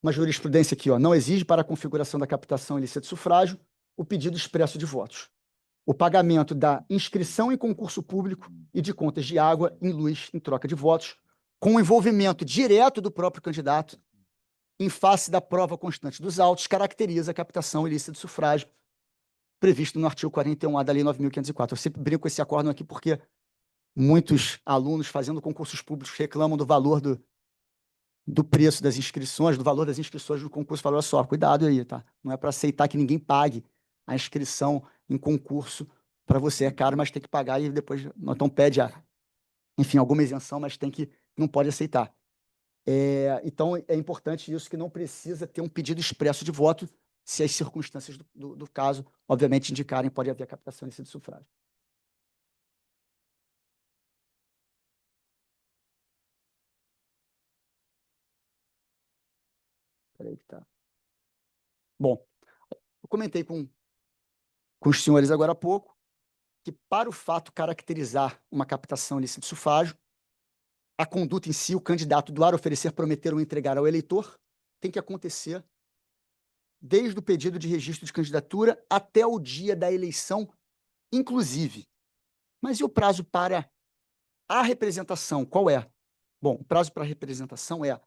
uma jurisprudência aqui, ó, não exige para a configuração da captação ilícita de sufrágio o pedido expresso de votos, o pagamento da inscrição em concurso público e de contas de água e luz em troca de votos, com o envolvimento direto do próprio candidato em face da prova constante dos autos, caracteriza a captação ilícita de sufrágio previsto no artigo 41A da Lei 9.504. Eu sempre brinco com esse acórdão aqui porque muitos alunos fazendo concursos públicos reclamam do valor do preço das inscrições, do valor das inscrições do concurso. Fala, olha só, cuidado aí, tá? Não é para aceitar que ninguém pague a inscrição em concurso para você. É caro, mas tem que pagar e depois, então pede, enfim, alguma isenção, mas não pode aceitar. Então, é importante isso, que não precisa ter um pedido expresso de voto, se as circunstâncias do caso, obviamente, indicarem, pode haver captação ilícita de sufrágio. Peraí que tá. Bom, eu comentei com os senhores agora há pouco que, para o fato caracterizar uma captação ilícita de sufrágio, a conduta em si, o candidato doar, oferecer, prometer ou entregar ao eleitor, tem que acontecer desde o pedido de registro de candidatura até o dia da eleição, inclusive. Mas e o prazo para a representação? Qual é? Bom, o prazo para a representação é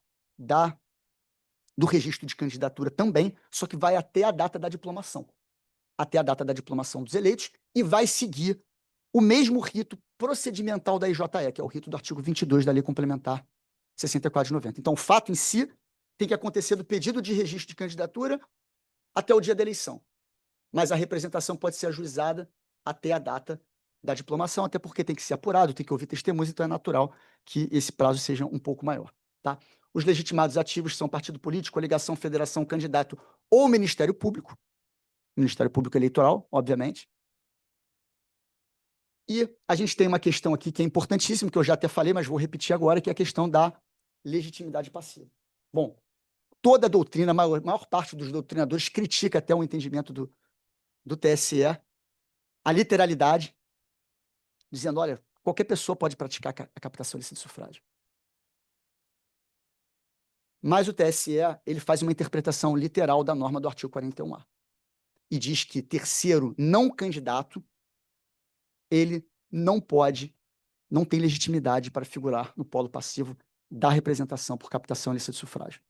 do registro de candidatura também, só que vai até a data da diplomação. Até a data da diplomação dos eleitos, e vai seguir o mesmo rito procedimental da IJE, que é o rito do artigo 22 da Lei Complementar 64 de 90. Então, o fato em si tem que acontecer do pedido de registro de candidatura até o dia da eleição. Mas a representação pode ser ajuizada até a data da diplomação, até porque tem que ser apurado, tem que ouvir testemunhas, então é natural que esse prazo seja um pouco maior. Tá? Os legitimados ativos são partido político, coligação, federação, candidato ou Ministério Público Eleitoral, obviamente. E a gente tem uma questão aqui que é importantíssima, que eu já até falei, mas vou repetir agora, que é a questão da legitimidade passiva. Bom, toda a doutrina, a maior parte dos doutrinadores critica até o entendimento do TSE, a literalidade, dizendo, olha, qualquer pessoa pode praticar a captação ilícita de sufrágio. Mas o TSE, ele faz uma interpretação literal da norma do artigo 41A. E diz que terceiro não candidato, ele não tem legitimidade para figurar no polo passivo da representação por captação ilícita de sufrágio.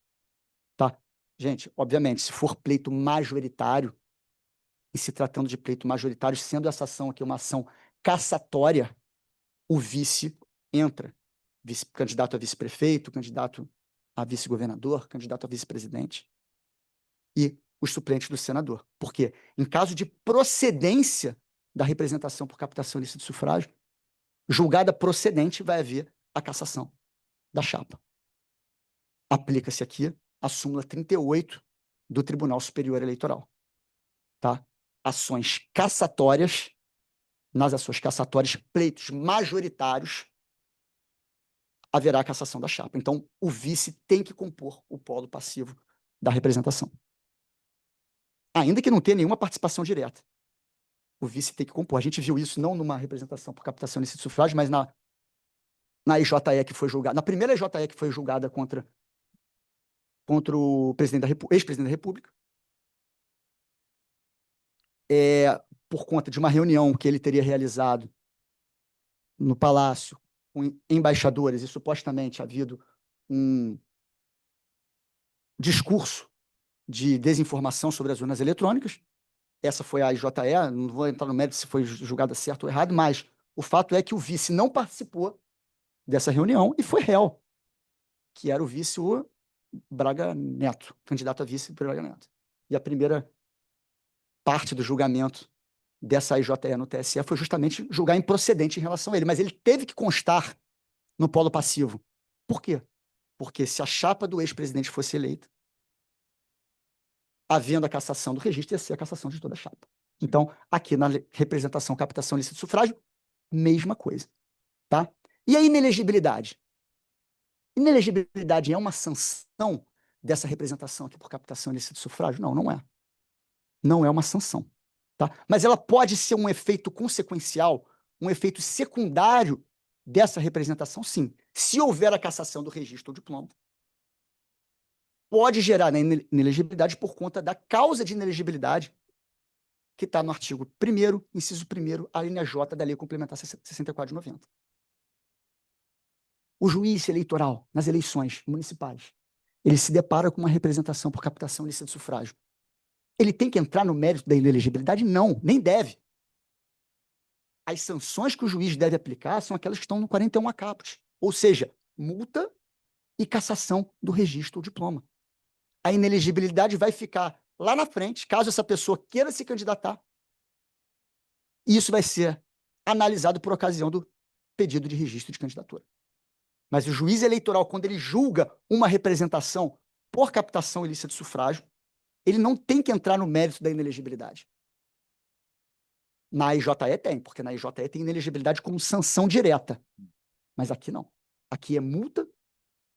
Tá? Gente, obviamente, se for pleito majoritário, e se tratando de pleito majoritário, sendo essa ação aqui uma ação cassatória, o vice entra. Candidato a vice-prefeito, candidato a vice-governador, candidato a vice-presidente e os suplentes do senador. Porque, em caso de procedência da representação por captação ilícita de sufrágio, julgada procedente, vai haver a cassação da chapa. Aplica-se aqui a súmula 38 do Tribunal Superior Eleitoral. Tá? Ações cassatórias, nas ações cassatórias, pleitos majoritários, haverá a cassação da chapa. Então, o vice tem que compor o polo passivo da representação. Ainda que não tenha nenhuma participação direta. O vice tem que compor. A gente viu isso não numa representação por captação ilícita de sufrágio, mas na IJE que foi julgada, na primeira IJE que foi julgada contra o ex-presidente da República, por conta de uma reunião que ele teria realizado no Palácio com embaixadores e supostamente havido um discurso de desinformação sobre as urnas eletrônicas. Essa foi a IJE, não vou entrar no mérito se foi julgada certo ou errado, mas o fato é que o vice não participou dessa reunião e foi réu, que era o vice, o Braga Neto, candidato a vice Braga Neto. E a primeira parte do julgamento dessa IJE no TSE foi justamente julgar improcedente em relação a ele, mas ele teve que constar no polo passivo. Por quê? Porque se a chapa do ex-presidente fosse eleita, havendo a cassação do registro, ia ser a cassação de toda a chapa. Então, aqui na representação, captação ilícita de sufrágio, mesma coisa. Tá? E a inelegibilidade? Inelegibilidade é uma sanção dessa representação aqui por captação ilícita de sufrágio? Não, não é. Não é uma sanção. Tá? Mas ela pode ser um efeito consequencial, um efeito secundário dessa representação, sim. Se houver a cassação do registro ou diploma, pode gerar inelegibilidade por conta da causa de inelegibilidade que está no artigo 1º, inciso 1º, a linha J da Lei Complementar 64 de 90. O juiz eleitoral, nas eleições municipais, ele se depara com uma representação por captação ilícita de sufrágio. Ele tem que entrar no mérito da inelegibilidade? Não, nem deve. As sanções que o juiz deve aplicar são aquelas que estão no 41A caput, ou seja, multa e cassação do registro ou diploma. A inelegibilidade vai ficar lá na frente, caso essa pessoa queira se candidatar, e isso vai ser analisado por ocasião do pedido de registro de candidatura. Mas o juiz eleitoral, quando ele julga uma representação por captação ilícita de sufrágio, ele não tem que entrar no mérito da inelegibilidade. Na IJE tem, porque na IJE tem inelegibilidade como sanção direta. Mas aqui não. Aqui é multa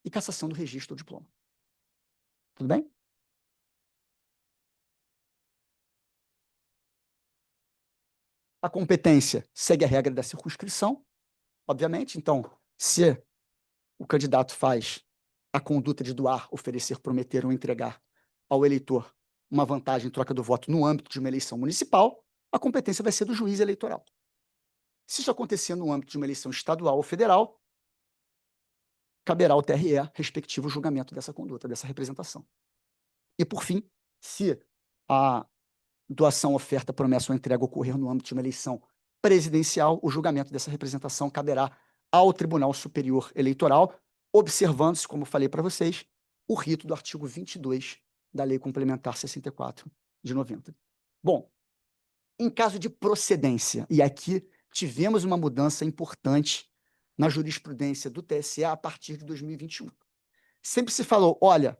e cassação do registro ou diploma. Tudo bem? A competência segue a regra da circunscrição, obviamente. Então, se o candidato faz a conduta de doar, oferecer, prometer ou entregar ao eleitor uma vantagem em troca do voto no âmbito de uma eleição municipal, a competência vai ser do juiz eleitoral. Se isso acontecer no âmbito de uma eleição estadual ou federal, caberá ao TRE respectivo julgamento dessa conduta, dessa representação. E, por fim, se a doação, oferta, promessa ou entrega ocorrer no âmbito de uma eleição presidencial, o julgamento dessa representação caberá ao Tribunal Superior Eleitoral, observando-se, como falei para vocês, o rito do artigo 22 da Lei Complementar 64 de 90. Bom, em caso de procedência, e aqui tivemos uma mudança importante na jurisprudência do TSE a partir de 2021. Sempre se falou, olha,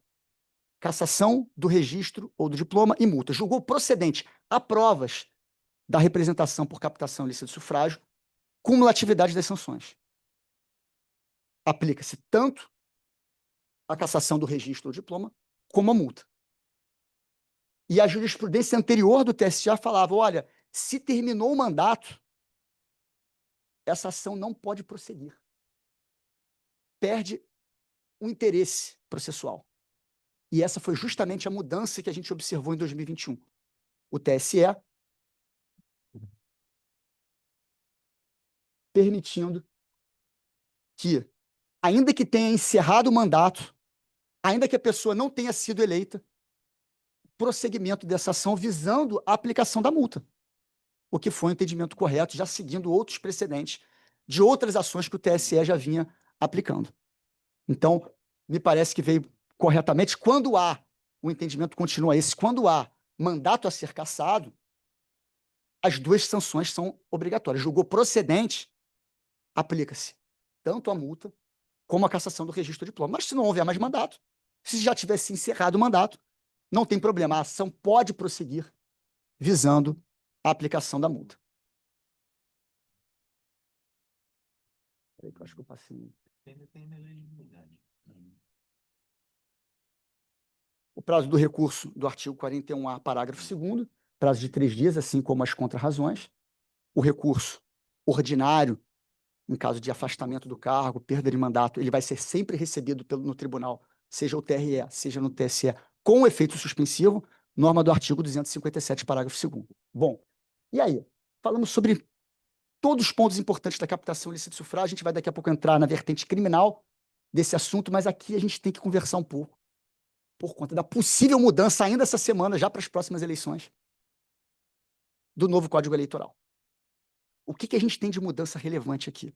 cassação do registro ou do diploma e multa. Julgou procedente. Há provas da representação por captação ilícita de sufrágio, cumulatividade das sanções. Aplica-se tanto a cassação do registro ou diploma, como a multa. E a jurisprudência anterior do TSE falava, olha, se terminou o mandato, essa ação não pode prosseguir. Perde o interesse processual. E essa foi justamente a mudança que a gente observou em 2021. O TSE permitindo que, ainda que tenha encerrado o mandato, ainda que a pessoa não tenha sido eleita, prosseguimento dessa ação visando a aplicação da multa, o que foi um entendimento correto, já seguindo outros precedentes de outras ações que o TSE já vinha aplicando. Então, me parece que veio corretamente. Quando há, o entendimento continua esse, quando há mandato a ser cassado, as duas sanções são obrigatórias. Julgou procedente, aplica-se tanto a multa como a cassação do registro de diploma. Mas se não houver mais mandato, se já tivesse encerrado o mandato, não tem problema, a ação pode prosseguir visando a aplicação da multa. Peraí que eu acho que eu passei. O prazo do recurso do artigo 41A, parágrafo 2º, prazo de 3 dias, assim como as contrarrazões. O recurso ordinário, em caso de afastamento do cargo, perda de mandato, ele vai ser sempre recebido no tribunal, seja o TRE, seja no TSE, com efeito suspensivo, norma do artigo 257, parágrafo 2º. Bom, e aí? Falamos sobre todos os pontos importantes da captação ilícita de sufrágio, a gente vai daqui a pouco entrar na vertente criminal desse assunto, mas aqui a gente tem que conversar um pouco, por conta da possível mudança ainda essa semana, já para as próximas eleições, do novo Código Eleitoral. O que a gente tem de mudança relevante aqui?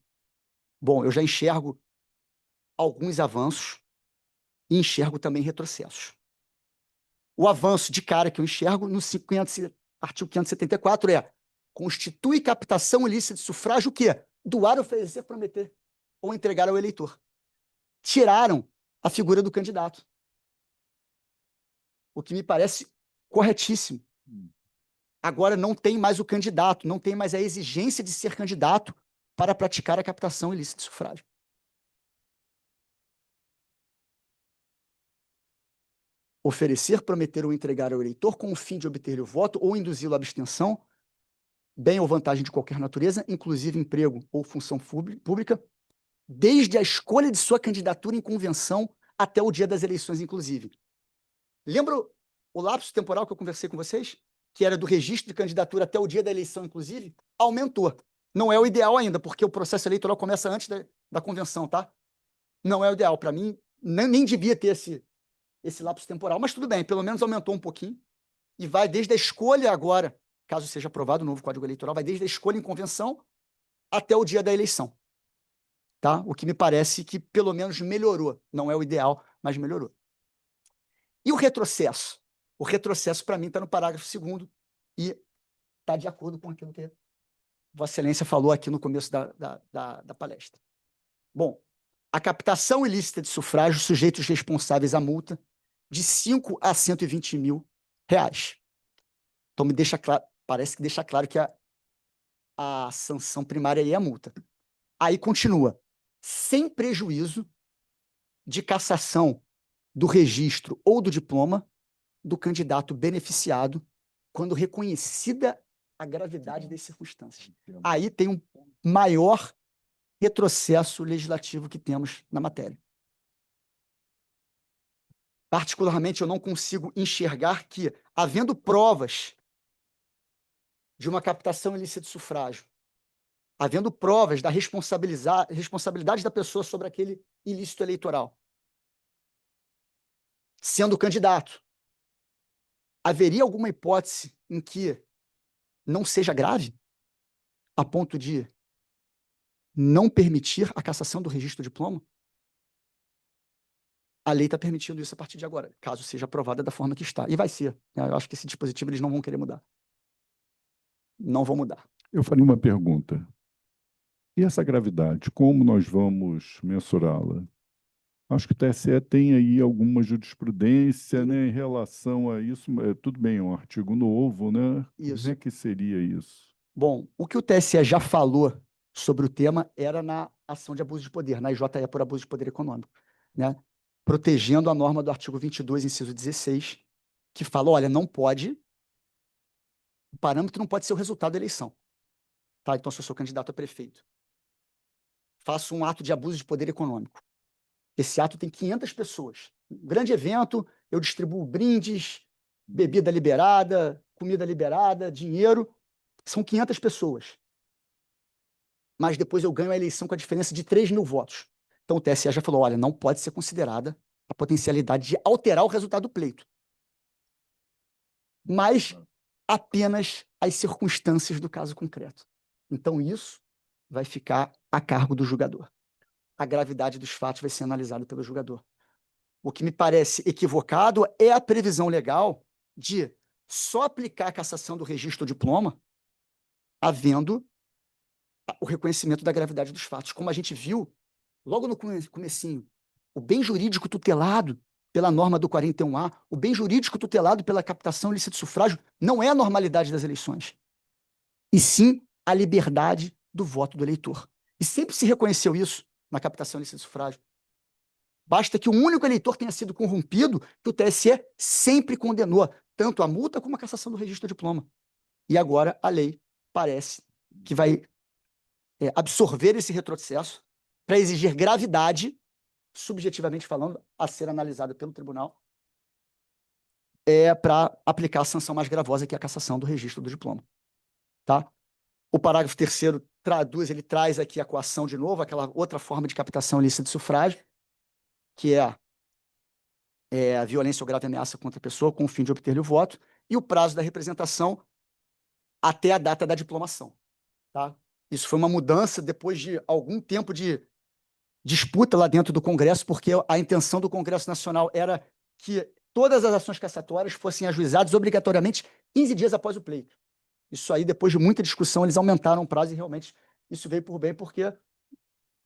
Bom, eu já enxergo alguns avanços e enxergo também retrocessos. O avanço de cara que eu enxergo no artigo 574 é: constitui captação ilícita de sufrágio o quê? Doar, oferecer, prometer ou entregar ao eleitor. Tiraram a figura do candidato. O que me parece corretíssimo. Agora não tem mais o candidato, não tem mais a exigência de ser candidato para praticar a captação ilícita de sufrágio. Oferecer, prometer ou entregar ao eleitor com o fim de obter-lhe o voto ou induzi-lo à abstenção, bem ou vantagem de qualquer natureza, inclusive emprego ou função pública, desde a escolha de sua candidatura em convenção até o dia das eleições, inclusive. Lembra o lapso temporal que eu conversei com vocês? Que era do registro de candidatura até o dia da eleição, inclusive? Aumentou. Não é o ideal ainda, porque o processo eleitoral começa antes da convenção, tá? Não é o ideal. Para mim, nem devia ter esse lapso temporal, mas tudo bem, pelo menos aumentou um pouquinho. E vai desde a escolha agora, caso seja aprovado o novo Código Eleitoral, vai desde a escolha em convenção até o dia da eleição. Tá? O que me parece que pelo menos melhorou. Não é o ideal, mas melhorou. E o retrocesso? O retrocesso, para mim, está no parágrafo 2º e está de acordo com aquilo que Vossa Excelência falou aqui no começo da palestra. Bom, a captação ilícita de sufrágio sujeitos responsáveis à multa de 5 a 120 mil reais. Então, parece que deixa claro que a sanção primária aí é a multa. Aí continua, sem prejuízo de cassação do registro ou do diploma do candidato beneficiado quando reconhecida a gravidade das circunstâncias. Aí tem um maior retrocesso legislativo que temos na matéria. Particularmente, eu não consigo enxergar que, havendo provas de uma captação ilícita de sufrágio, havendo provas da responsabilidade da pessoa sobre aquele ilícito eleitoral, sendo candidato, haveria alguma hipótese em que não seja grave, a ponto de não permitir a cassação do registro do diploma? A lei está permitindo isso a partir de agora, caso seja aprovada da forma que está. E vai ser. Eu acho que esse dispositivo eles não vão querer mudar. Não vão mudar. Eu faria uma pergunta. E essa gravidade, como nós vamos mensurá-la? Acho que o TSE tem aí alguma jurisprudência, né, em relação a isso. Tudo bem, é um artigo novo, né? Isso. Como é que seria isso? Bom, o que o TSE já falou sobre o tema era na ação de abuso de poder, na IJE por abuso de poder econômico, né? Protegendo a norma do artigo 22, inciso 16, que fala, olha, não pode, o parâmetro não pode ser o resultado da eleição. Tá? Então, se eu sou candidato a prefeito, faço um ato de abuso de poder econômico. Esse ato tem 500 pessoas. Um grande evento, eu distribuo brindes, bebida liberada, comida liberada, dinheiro. São 500 pessoas. Mas depois eu ganho a eleição com a diferença de 3 mil votos. Então o TSE já falou, olha, não pode ser considerada a potencialidade de alterar o resultado do pleito. Mas apenas as circunstâncias do caso concreto. Então isso vai ficar a cargo do julgador. A gravidade dos fatos vai ser analisada pelo julgador. O que me parece equivocado é a previsão legal de só aplicar a cassação do registro do diploma havendo o reconhecimento da gravidade dos fatos. Como a gente viu, logo no comecinho, o bem jurídico tutelado pela norma do 41A, o bem jurídico tutelado pela captação ilícita de sufrágio não é a normalidade das eleições, e sim a liberdade do voto do eleitor. E sempre se reconheceu isso na captação ilícita de sufrágio. Basta que um único eleitor tenha sido corrompido, que o TSE sempre condenou, tanto a multa como a cassação do registro do diploma. E agora a lei parece que vai absorver esse retrocesso para exigir gravidade, subjetivamente falando, a ser analisada pelo tribunal, para aplicar a sanção mais gravosa, que é a cassação do registro do diploma. Tá? O parágrafo 3º ele traz aqui a coação de novo, aquela outra forma de captação ilícita de sufrágio, que é a violência ou grave ameaça contra a pessoa com o fim de obter-lhe o voto, e o prazo da representação até a data da diplomação. Tá? Isso foi uma mudança depois de algum tempo de disputa lá dentro do Congresso, porque a intenção do Congresso Nacional era que todas as ações cassatórias fossem ajuizadas obrigatoriamente 15 dias após o pleito. Isso aí, depois de muita discussão, eles aumentaram o prazo e realmente isso veio por bem, porque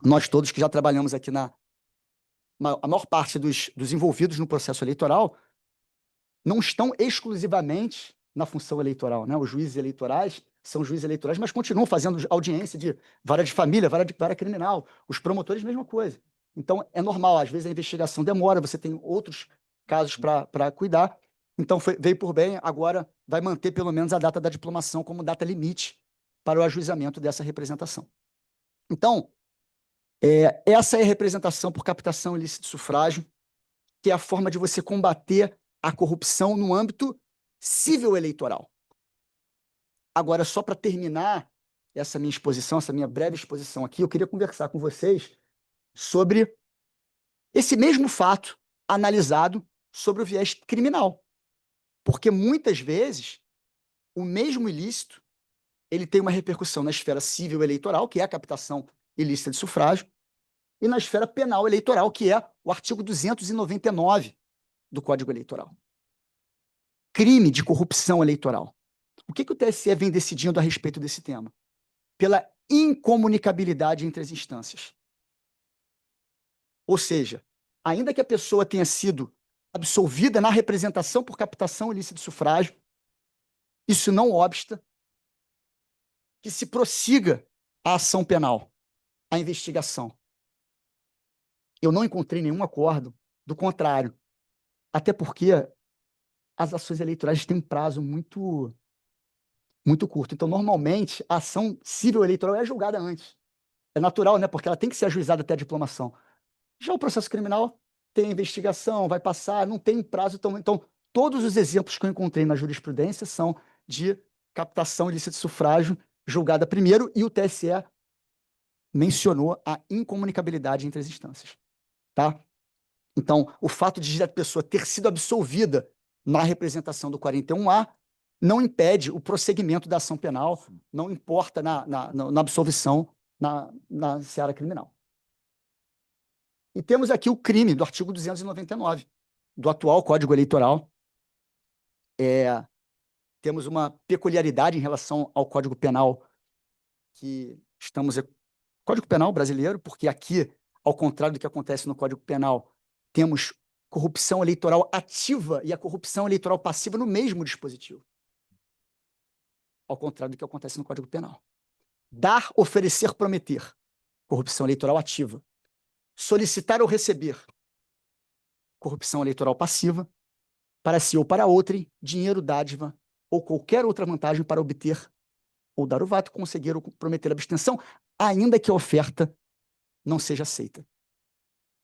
nós todos que já trabalhamos aqui a maior parte dos envolvidos no processo eleitoral não estão exclusivamente na função eleitoral, né? Os juízes eleitorais são juízes eleitorais, mas continuam fazendo audiência de vara de família, vara criminal. Os promotores, mesma coisa. Então, é normal, às vezes a investigação demora, você tem outros casos para cuidar. Então, veio por bem, agora vai manter pelo menos a data da diplomação como data limite para o ajuizamento dessa representação. Então, essa é a representação por captação ilícita de sufrágio, que é a forma de você combater a corrupção no âmbito civil eleitoral. Agora, só para terminar essa minha exposição, essa minha breve exposição aqui, eu queria conversar com vocês sobre esse mesmo fato analisado sobre o viés criminal. Porque muitas vezes o mesmo ilícito ele tem uma repercussão na esfera civil eleitoral, que é a captação ilícita de sufrágio, e na esfera penal eleitoral, que é o artigo 299 do Código Eleitoral. Crime de corrupção eleitoral. O que o TSE vem decidindo a respeito desse tema? Pela incomunicabilidade entre as instâncias. Ou seja, ainda que a pessoa tenha sido absolvida na representação por captação ilícita de sufrágio, isso não obsta que se prossiga a ação penal, a investigação. Eu não encontrei nenhum acordo do contrário, até porque as ações eleitorais têm um prazo muito curto. Então, normalmente, a ação civil eleitoral é julgada antes. É natural, né? Porque ela tem que ser ajuizada até a diplomação. Já o processo criminal tem investigação, vai passar, não tem prazo. Então, todos os exemplos que eu encontrei na jurisprudência são de captação ilícita de sufrágio julgada primeiro, e o TSE mencionou a incomunicabilidade entre as instâncias. Tá? Então, o fato de a pessoa ter sido absolvida na representação do 41A não impede o prosseguimento da ação penal, não importa na absolvição na seara criminal. E temos aqui o crime do artigo 299 do atual Código Eleitoral. Temos uma peculiaridade em relação ao Código Penal Código Penal brasileiro, porque aqui, ao contrário do que acontece no Código Penal, temos corrupção eleitoral ativa e a corrupção eleitoral passiva no mesmo dispositivo. Ao contrário do que acontece no Código Penal. Dar, oferecer, prometer. Corrupção eleitoral ativa. Solicitar ou receber. Corrupção eleitoral passiva. Para si ou para outrem, dinheiro, dádiva ou qualquer outra vantagem para obter ou dar o voto, conseguir ou prometer abstenção, ainda que a oferta não seja aceita.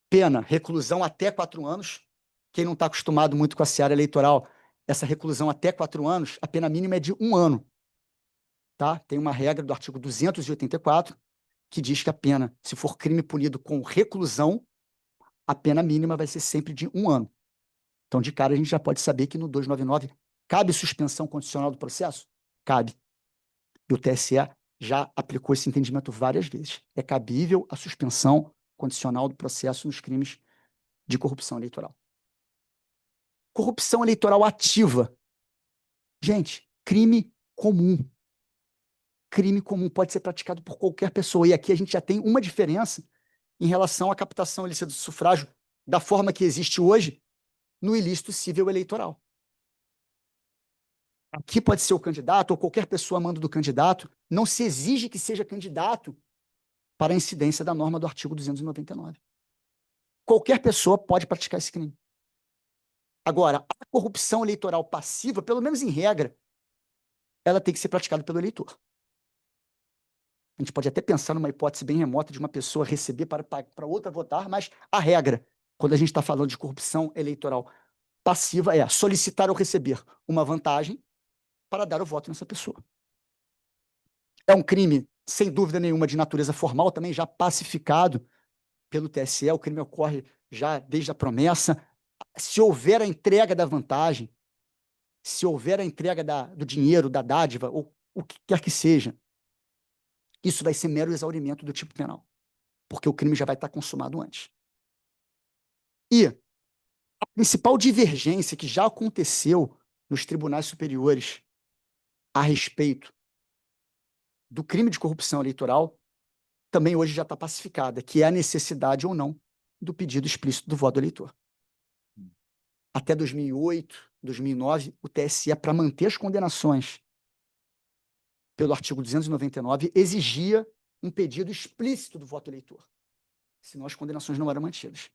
Pena, reclusão até 4 anos. Quem não está acostumado muito com a seara eleitoral, essa reclusão até 4 anos, a pena mínima é de 1 ano. Tá? Tem uma regra do artigo 284 que diz que a pena, se for crime punido com reclusão, a pena mínima vai ser sempre de 1 ano. Então, de cara, a gente já pode saber que no 299 cabe suspensão condicional do processo? Cabe. E o TSE já aplicou esse entendimento várias vezes. É cabível a suspensão condicional do processo nos crimes de corrupção eleitoral. Corrupção eleitoral ativa. Gente, crime comum. Crime comum pode ser praticado por qualquer pessoa. E aqui a gente já tem uma diferença em relação à captação ilícita do sufrágio da forma que existe hoje no ilícito civil eleitoral. Aqui pode ser o candidato ou qualquer pessoa a mando do candidato. Não se exige que seja candidato para a incidência da norma do artigo 299. Qualquer pessoa pode praticar esse crime. Agora, a corrupção eleitoral passiva, pelo menos em regra, ela tem que ser praticada pelo eleitor. A gente pode até pensar numa hipótese bem remota de uma pessoa receber para outra votar, mas a regra, quando a gente está falando de corrupção eleitoral passiva, é solicitar ou receber uma vantagem para dar o voto nessa pessoa. É um crime, sem dúvida nenhuma, de natureza formal, também já pacificado pelo TSE. O crime ocorre já desde a promessa. Se houver a entrega da vantagem, se houver a entrega do dinheiro, da dádiva, ou o que quer que seja, isso vai ser mero exaurimento do tipo penal, porque o crime já vai estar consumado antes. E a principal divergência que já aconteceu nos tribunais superiores a respeito do crime de corrupção eleitoral também hoje já está pacificada, que é a necessidade ou não do pedido explícito do voto do eleitor. Até 2008, 2009, o TSE, para manter as condenações pelo artigo 299, exigia um pedido explícito do voto eleitor, senão as condenações não eram mantidas.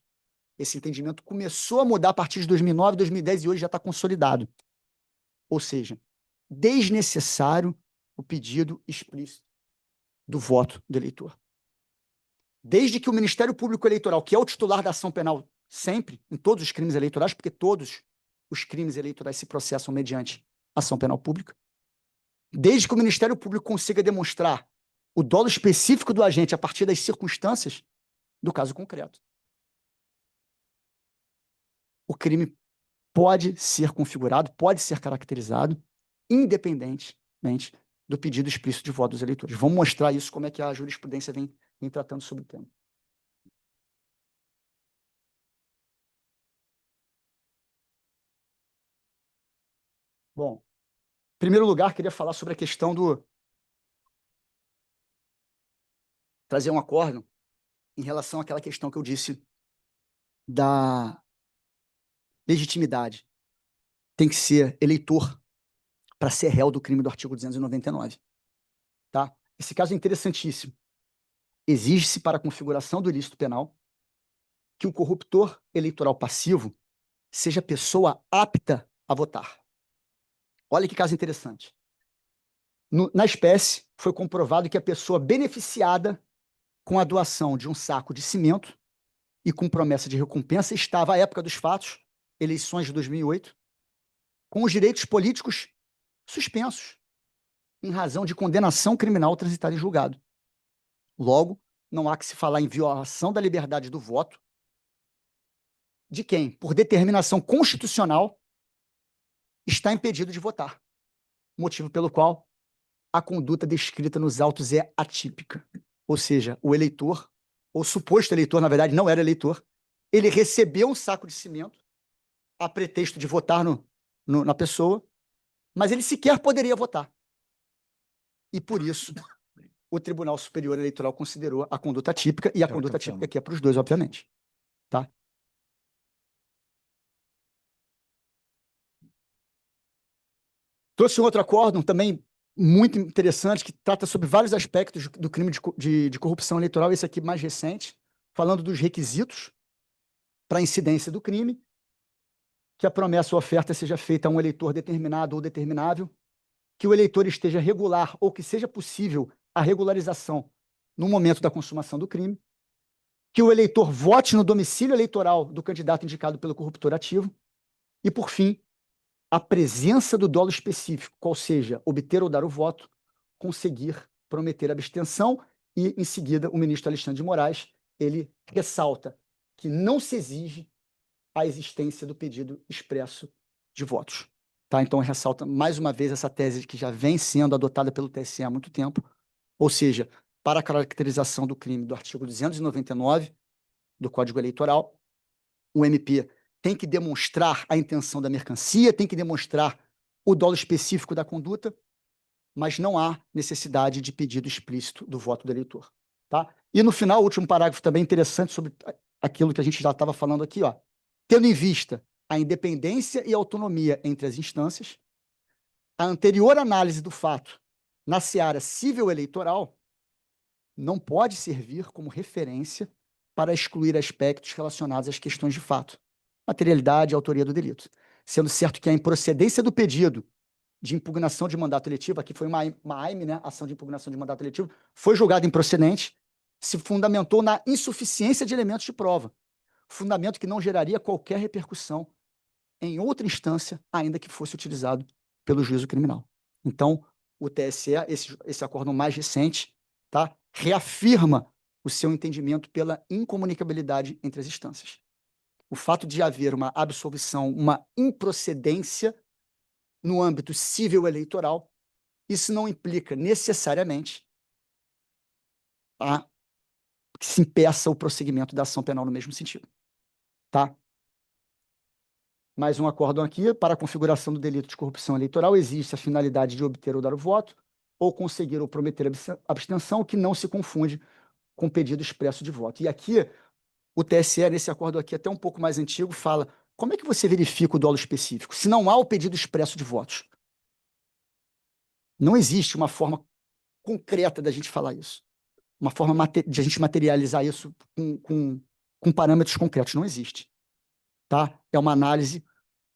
Esse entendimento começou a mudar a partir de 2009, 2010 e hoje já está consolidado. Ou seja, desnecessário o pedido explícito do voto do eleitor. Desde que o Ministério Público Eleitoral, que é o titular da ação penal sempre, em todos os crimes eleitorais, porque todos os crimes eleitorais se processam mediante ação penal pública, desde que o Ministério Público consiga demonstrar o dolo específico do agente a partir das circunstâncias do caso concreto. O crime pode ser configurado, pode ser caracterizado, independentemente do pedido explícito de voto dos eleitores. Vamos mostrar isso, como é que a jurisprudência vem tratando sobre o tema. Bom, em primeiro lugar, queria falar sobre a questão trazer um acórdão em relação àquela questão que eu disse da legitimidade. Tem que ser eleitor para ser réu do crime do artigo 299. Tá? Esse caso é interessantíssimo. Exige-se para a configuração do ilícito penal que o corruptor eleitoral passivo seja pessoa apta a votar. Olha que caso interessante. Na espécie, foi comprovado que a pessoa beneficiada com a doação de um saco de cimento e com promessa de recompensa estava, à época dos fatos, eleições de 2008, com os direitos políticos suspensos, em razão de condenação criminal transitada em julgado. Logo, não há que se falar em violação da liberdade do voto de quem, por determinação constitucional, está impedido de votar, motivo pelo qual a conduta descrita nos autos é atípica. Ou seja, o eleitor, ou suposto eleitor, na verdade não era eleitor, ele recebeu um saco de cimento a pretexto de votar na pessoa, mas ele sequer poderia votar. E por isso, o Tribunal Superior Eleitoral considerou a conduta atípica, e a conduta atípica aqui é para os dois, obviamente. Tá? Trouxe um outro acórdão também muito interessante, que trata sobre vários aspectos do crime de corrupção eleitoral, esse aqui mais recente, falando dos requisitos para a incidência do crime, que a promessa ou oferta seja feita a um eleitor determinado ou determinável, que o eleitor esteja regular ou que seja possível a regularização no momento da consumação do crime, que o eleitor vote no domicílio eleitoral do candidato indicado pelo corruptor ativo e, por fim, a presença do dolo específico, qual seja, obter ou dar o voto, conseguir prometer abstenção e, em seguida, o ministro Alexandre de Moraes, ele ressalta que não se exige a existência do pedido expresso de votos. Tá? Então, ressalta mais uma vez essa tese que já vem sendo adotada pelo TSE há muito tempo, ou seja, para a caracterização do crime do artigo 299 do Código Eleitoral, o MP tem que demonstrar a intenção da mercancia, tem que demonstrar o dolo específico da conduta, mas não há necessidade de pedido explícito do voto do eleitor. Tá? E no final, o último parágrafo também interessante sobre aquilo que a gente já estava falando aqui, ó. Tendo em vista a independência e autonomia entre as instâncias, a anterior análise do fato na seara civil eleitoral não pode servir como referência para excluir aspectos relacionados às questões de fato, materialidade e autoria do delito, sendo certo que a improcedência do pedido de impugnação de mandato eletivo, aqui foi uma AIME, né, ação de impugnação de mandato eletivo, foi julgada improcedente, se fundamentou na insuficiência de elementos de prova, fundamento que não geraria qualquer repercussão em outra instância, ainda que fosse utilizado pelo juízo criminal. Então, o TSE, esse acórdão mais recente, tá, reafirma o seu entendimento pela incomunicabilidade entre as instâncias. O fato de haver uma absolvição, uma improcedência no âmbito civil eleitoral, isso não implica necessariamente que se impeça o prosseguimento da ação penal no mesmo sentido. Tá? Mais um acórdão aqui. Para a configuração do delito de corrupção eleitoral, existe a finalidade de obter ou dar o voto, ou conseguir ou prometer abstenção, que não se confunde com pedido expresso de voto. E aqui, o TSE, nesse acordo aqui, até um pouco mais antigo, fala como é que você verifica o dolo específico, se não há o pedido expresso de votos? Não existe uma forma concreta da gente falar isso. Uma forma de a gente materializar isso com parâmetros concretos. Não existe. Tá? É uma análise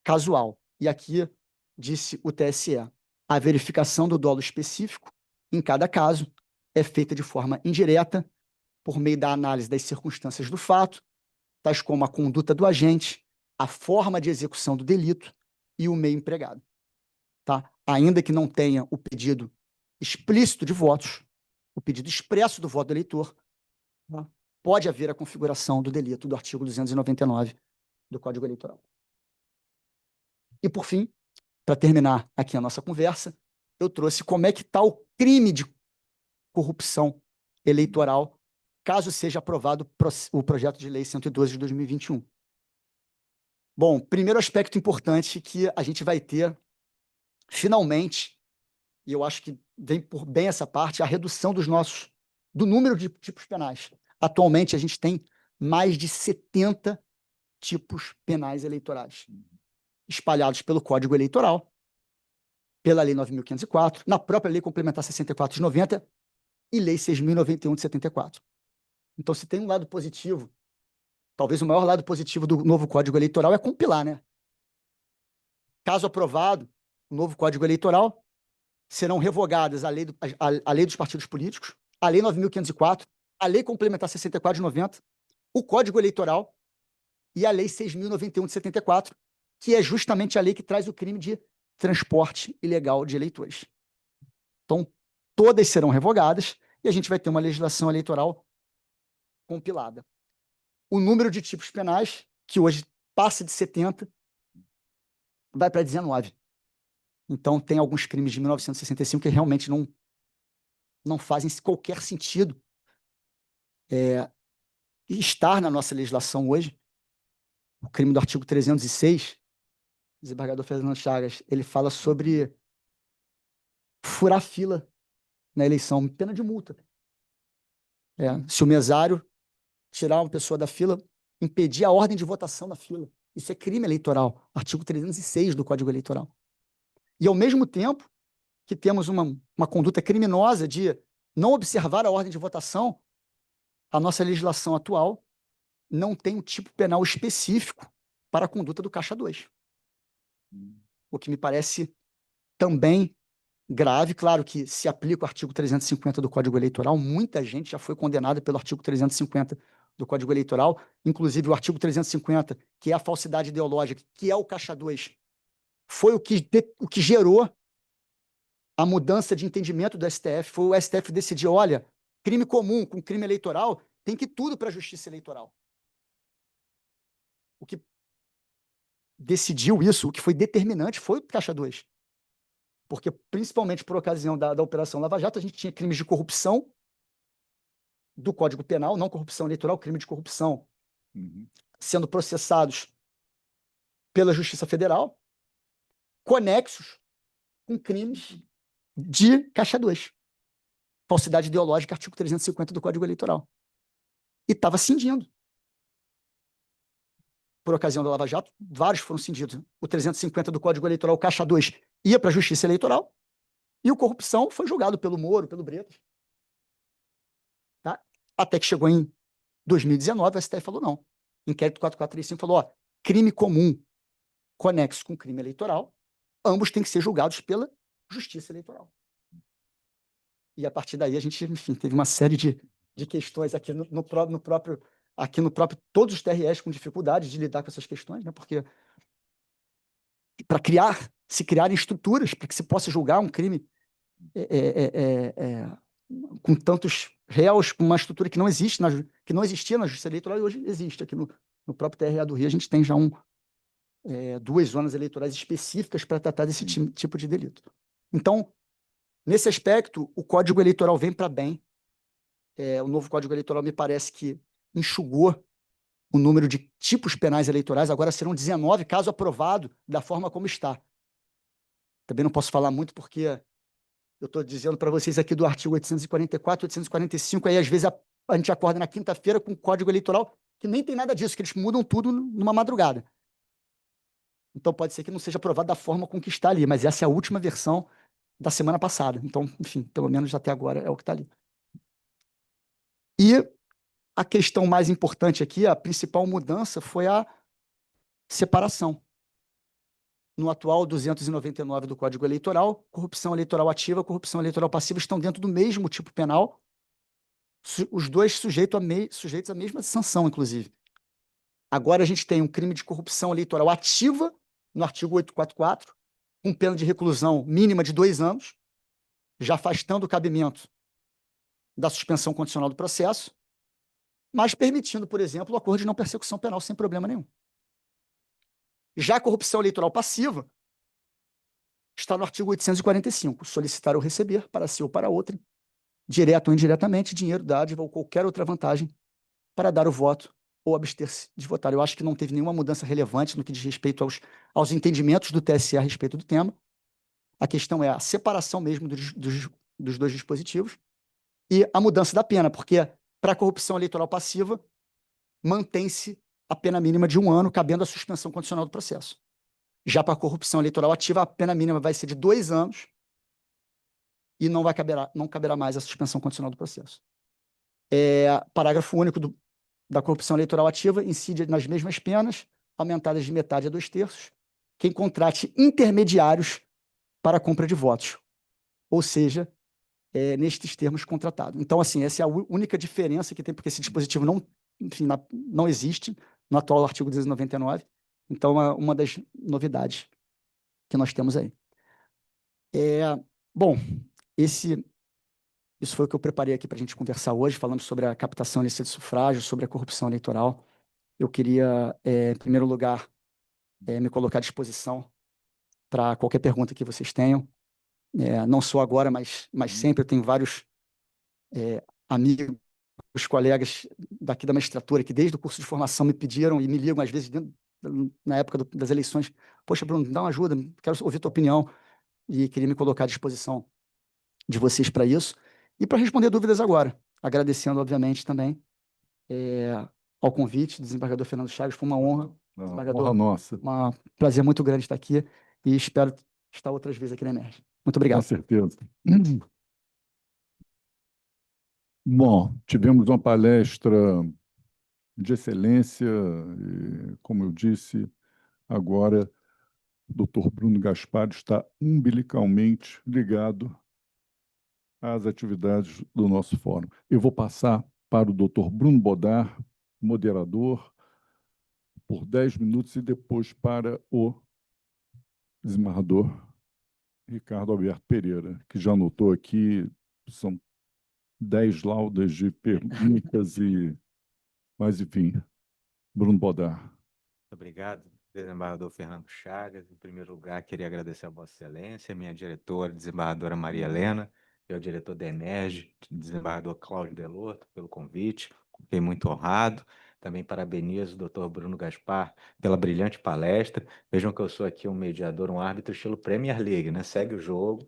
casual. E aqui, disse o TSE, a verificação do dolo específico, em cada caso, é feita de forma indireta, por meio da análise das circunstâncias do fato, tais como a conduta do agente, a forma de execução do delito, e o meio empregado. Tá? Ainda que não tenha o pedido explícito de votos, o pedido expresso do voto do eleitor, tá? Pode haver a configuração do delito do artigo 299 do Código Eleitoral. E, por fim, para terminar aqui a nossa conversa, eu trouxe como é que está o crime de corrupção eleitoral, caso seja aprovado o projeto de lei 112 de 2021. Bom, primeiro aspecto importante que a gente vai ter, finalmente, e eu acho que vem por bem essa parte, a redução do número de tipos penais. Atualmente, a gente tem mais de 70 tipos penais eleitorais, espalhados pelo Código Eleitoral, pela Lei 9.504, na própria Lei Complementar 64 de 90 e Lei 6.091 de 74. Então, se tem um lado positivo, talvez o maior lado positivo do novo Código Eleitoral é compilar, né? Caso aprovado, o novo Código Eleitoral, serão revogadas a lei dos partidos políticos, a Lei 9.504, a Lei Complementar 64 de 90, o Código Eleitoral e a Lei 6.091 de 74, que é justamente a lei que traz o crime de transporte ilegal de eleitores. Então, todas serão revogadas e a gente vai ter uma legislação eleitoral compilada. O número de tipos penais, que hoje passa de 70, vai para 19. Então, tem alguns crimes de 1965 que realmente não fazem qualquer sentido estar na nossa legislação hoje. O crime do artigo 306, o desembargador Fernando Chagas, ele fala sobre furar fila na eleição, pena de multa. Se o mesário tirar uma pessoa da fila, impedir a ordem de votação da fila. Isso é crime eleitoral, artigo 306 do Código Eleitoral. E, ao mesmo tempo que temos uma conduta criminosa de não observar a ordem de votação, a nossa legislação atual não tem um tipo penal específico para a conduta do Caixa 2. O que me parece também grave. Claro que se aplica o artigo 350 do Código Eleitoral, muita gente já foi condenada pelo artigo 350 do Código Eleitoral, inclusive o artigo 350, que é a falsidade ideológica, que é o Caixa 2, foi o que gerou a mudança de entendimento do STF. Foi o STF decidir, olha, crime comum com crime eleitoral tem que ir tudo para a justiça eleitoral. O que decidiu isso, o que foi determinante, foi o Caixa 2. Porque, principalmente por ocasião da Operação Lava Jato, a gente tinha crimes de corrupção do Código Penal, não corrupção eleitoral, crime de corrupção, sendo processados pela Justiça Federal, conexos com crimes de Caixa 2. Falsidade ideológica, artigo 350 do Código Eleitoral. E estava cindindo. Por ocasião da Lava Jato, vários foram cindidos. O 350 do Código Eleitoral, o Caixa 2, ia para a Justiça Eleitoral, e o corrupção foi julgado pelo Moro, pelo Bretas. Tá? Até que chegou em 2019, o STF falou não. Inquérito 4435 falou, ó, crime comum conexo com crime eleitoral, ambos têm que ser julgados pela Justiça Eleitoral. E a partir daí a gente, enfim, teve uma série de questões aqui no próprio, todos os TREs com dificuldade de lidar com essas questões, né? Porque para se criarem estruturas para que se possa julgar um crime com tantos réus, com uma estrutura que não existe, que não existia na Justiça Eleitoral e hoje existe. Aqui no próprio TRE do Rio a gente tem já 2 zonas eleitorais específicas para tratar desse tipo de delito. Então, nesse aspecto, o Código Eleitoral vem para bem. O novo Código Eleitoral me parece que enxugou o número de tipos penais eleitorais, agora serão 19, caso aprovado, da forma como está. Também não posso falar muito porque eu estou dizendo para vocês aqui do artigo 844, 845, aí às vezes a gente acorda na quinta-feira com o Código Eleitoral, que nem tem nada disso, que eles mudam tudo numa madrugada. Então pode ser que não seja aprovado da forma com que está ali, mas essa é a última versão da semana passada. Então, enfim, pelo menos até agora é o que está ali. E a questão mais importante aqui, a principal mudança foi a separação. No atual 299 do Código Eleitoral, corrupção eleitoral ativa, corrupção eleitoral passiva estão dentro do mesmo tipo penal, os dois sujeitos à mesma sanção, inclusive. Agora a gente tem um crime de corrupção eleitoral ativa no artigo 844, com pena de reclusão mínima de 2 anos, já afastando o cabimento da suspensão condicional do processo, mas permitindo, por exemplo, o acordo de não persecução penal sem problema nenhum. Já a corrupção eleitoral passiva está no artigo 845, solicitar ou receber, para si ou para outra, direto ou indiretamente, dinheiro, dádiva ou qualquer outra vantagem para dar o voto ou abster-se de votar. Eu acho que não teve nenhuma mudança relevante no que diz respeito aos entendimentos do TSE a respeito do tema. A questão é a separação mesmo dos dois dispositivos e a mudança da pena, porque para a corrupção eleitoral passiva mantém-se a pena mínima de 1 ano, cabendo a suspensão condicional do processo. Já para a corrupção eleitoral ativa, a pena mínima vai ser de 2 anos e não caberá mais a suspensão condicional do processo. Parágrafo único da corrupção eleitoral ativa incide nas mesmas penas, aumentadas de metade a 2/3, quem contrate intermediários para a compra de votos, ou seja, nestes termos contratado. Então, assim, essa é a única diferença que tem, porque esse dispositivo não, enfim, não existe no atual artigo 299, então é uma das novidades que nós temos aí. Bom, isso foi o que eu preparei aqui para a gente conversar hoje, falando sobre a captação ilícita de sufrágio, sobre a corrupção eleitoral. Eu queria, em primeiro lugar, me colocar à disposição para qualquer pergunta que vocês tenham. Não só agora, mas sempre. Eu tenho vários amigos, colegas daqui da magistratura, que desde o curso de formação me pediram e me ligam, às vezes, na época das eleições: poxa, Bruno, dá uma ajuda, quero ouvir tua opinião. E queria me colocar à disposição de vocês para isso. E para responder dúvidas agora, agradecendo, obviamente, também ao convite, desembargador Fernando Chagas. Foi uma honra, desembargador. Honra nossa. Um prazer muito grande estar aqui e espero estar outras vezes aqui na EMERGE. Muito Com obrigado. certeza. Bom, tivemos uma palestra de excelência, e, como eu disse, agora o Dr. Bruno Gaspar está umbilicalmente ligado às atividades do nosso fórum. Eu vou passar para o Dr. Bruno Bodar, moderador, por 10 minutos, e depois para o desembargador Ricardo Alberto Pereira, que já anotou aqui, são 10 laudas de perguntas, mas, enfim, Bruno Bodar. Muito obrigado, desembargador Fernando Chagas. Em primeiro lugar, queria agradecer a Vossa Excelência, minha diretora, desembargadora Maria Helena, e ao diretor da EMERGE, desembargador Cláudio Delorto, pelo convite. Fiquei muito honrado. Também parabenizo o doutor Bruno Gaspar pela brilhante palestra. Vejam que eu sou aqui um mediador, um árbitro estilo Premier League, né? Segue o jogo.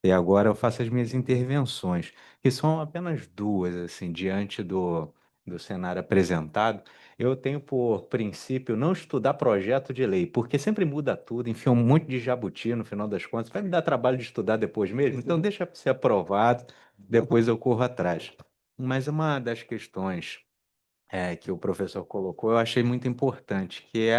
E agora eu faço as minhas intervenções, que são apenas duas, assim, diante do cenário apresentado. Eu tenho por princípio não estudar projeto de lei, porque sempre muda tudo, enfia um monte de jabuti no final das contas. Vai me dar trabalho de estudar depois mesmo? Então deixa ser aprovado, depois eu corro atrás. Mas uma das questões que o professor colocou, eu achei muito importante, que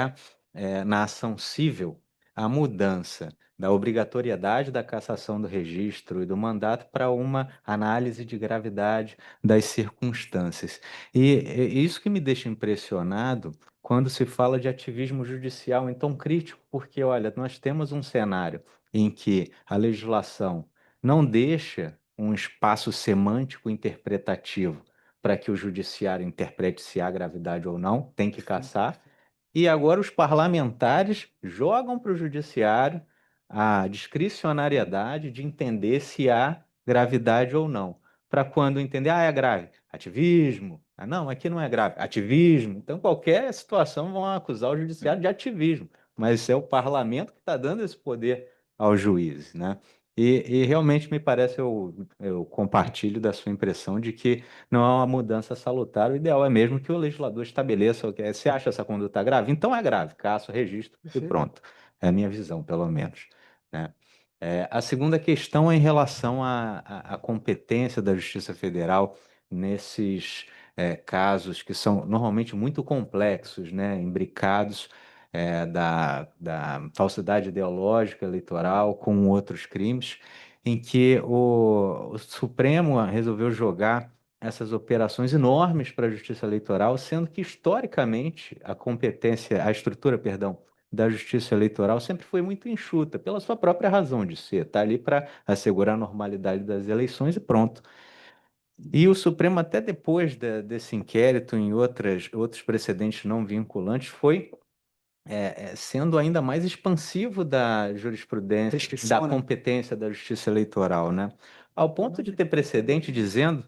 na ação civil, a mudança da obrigatoriedade da cassação do registro e do mandato para uma análise de gravidade das circunstâncias. E isso que me deixa impressionado quando se fala de ativismo judicial em tom crítico, porque, olha, nós temos um cenário em que a legislação não deixa um espaço semântico interpretativo para que o judiciário interprete se há gravidade ou não, tem que caçar. E agora os parlamentares jogam para o judiciário a discricionariedade de entender se há gravidade ou não. Para quando entender, é grave, ativismo. Não, aqui não é grave, ativismo. Então, qualquer situação vão acusar o judiciário de ativismo. Mas é o parlamento que está dando esse poder aos juízes, né? E realmente me parece, eu compartilho da sua impressão de que não é uma mudança salutar. O ideal é mesmo que o legislador estabeleça o que é. Você acha essa conduta grave? Então é grave, caça o registro e pronto. É a minha visão, pelo menos, né? A segunda questão é em relação à competência da Justiça Federal nesses casos que são normalmente muito complexos, né? Imbricados da falsidade ideológica eleitoral com outros crimes, em que o Supremo resolveu jogar essas operações enormes para a Justiça Eleitoral, sendo que historicamente a estrutura, perdão, da Justiça Eleitoral sempre foi muito enxuta, pela sua própria razão de ser. Está ali para assegurar a normalidade das eleições e pronto. E o Supremo, até depois desse inquérito, em outros precedentes não vinculantes, foi sendo ainda mais expansivo da jurisprudência, Prescrição, da né? competência da Justiça Eleitoral, né? Ao ponto de ter precedente dizendo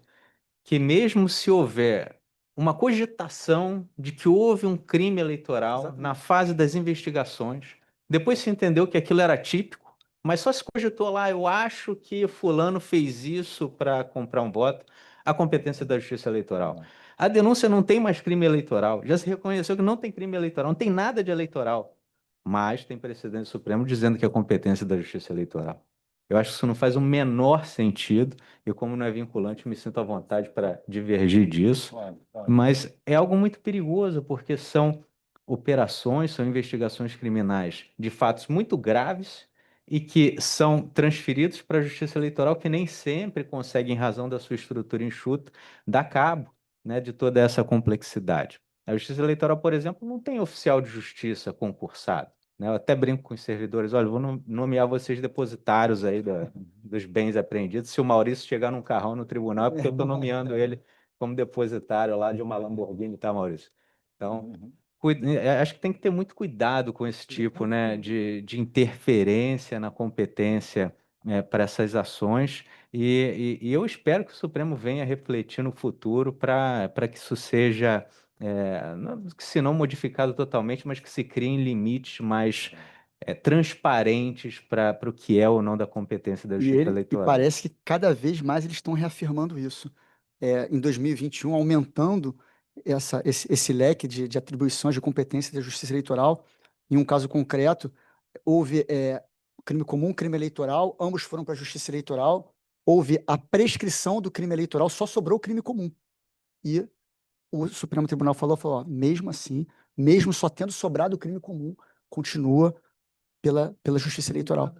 que mesmo se houver uma cogitação de que houve um crime eleitoral Exatamente. na fase das investigações, depois se entendeu que aquilo era típico, mas só se cogitou lá, eu acho que fulano fez isso para comprar um voto, a competência da Justiça Eleitoral. A denúncia não tem mais crime eleitoral, já se reconheceu que não tem crime eleitoral, não tem nada de eleitoral, mas tem precedente supremo dizendo que é competência da Justiça Eleitoral. Eu acho que isso não faz o menor sentido, e como não é vinculante, me sinto à vontade para divergir disso. Mas é algo muito perigoso, porque são operações, são investigações criminais de fatos muito graves e que são transferidos para a Justiça Eleitoral, que nem sempre consegue, em razão da sua estrutura enxuta, dar cabo, né, de toda essa complexidade. A Justiça Eleitoral, por exemplo, não tem oficial de justiça concursado, né? Eu até brinco com os servidores, olha, vou nomear vocês depositários aí dos bens apreendidos. Se o Maurício chegar num carrão no tribunal, é porque eu estou nomeando ele como depositário lá de uma Lamborghini, tá, Maurício? Então, acho que tem que ter muito cuidado com esse tipo, né, de interferência na competência para essas ações, e eu espero que o Supremo venha refletir no futuro para que isso seja, se não modificado totalmente, mas que se criem limites mais transparentes para o que é ou não da competência da Justiça E Eleitoral. parece que cada vez mais eles estão reafirmando isso. Em 2021, aumentando esse leque de atribuições de competência da Justiça Eleitoral. Em um caso concreto, houve crime comum, crime eleitoral, ambos foram para a Justiça Eleitoral. Houve a prescrição do crime eleitoral, só sobrou o crime comum. E o Supremo Tribunal falou, ó, mesmo assim, mesmo só tendo sobrado o crime comum, continua pela Justiça Eleitoral.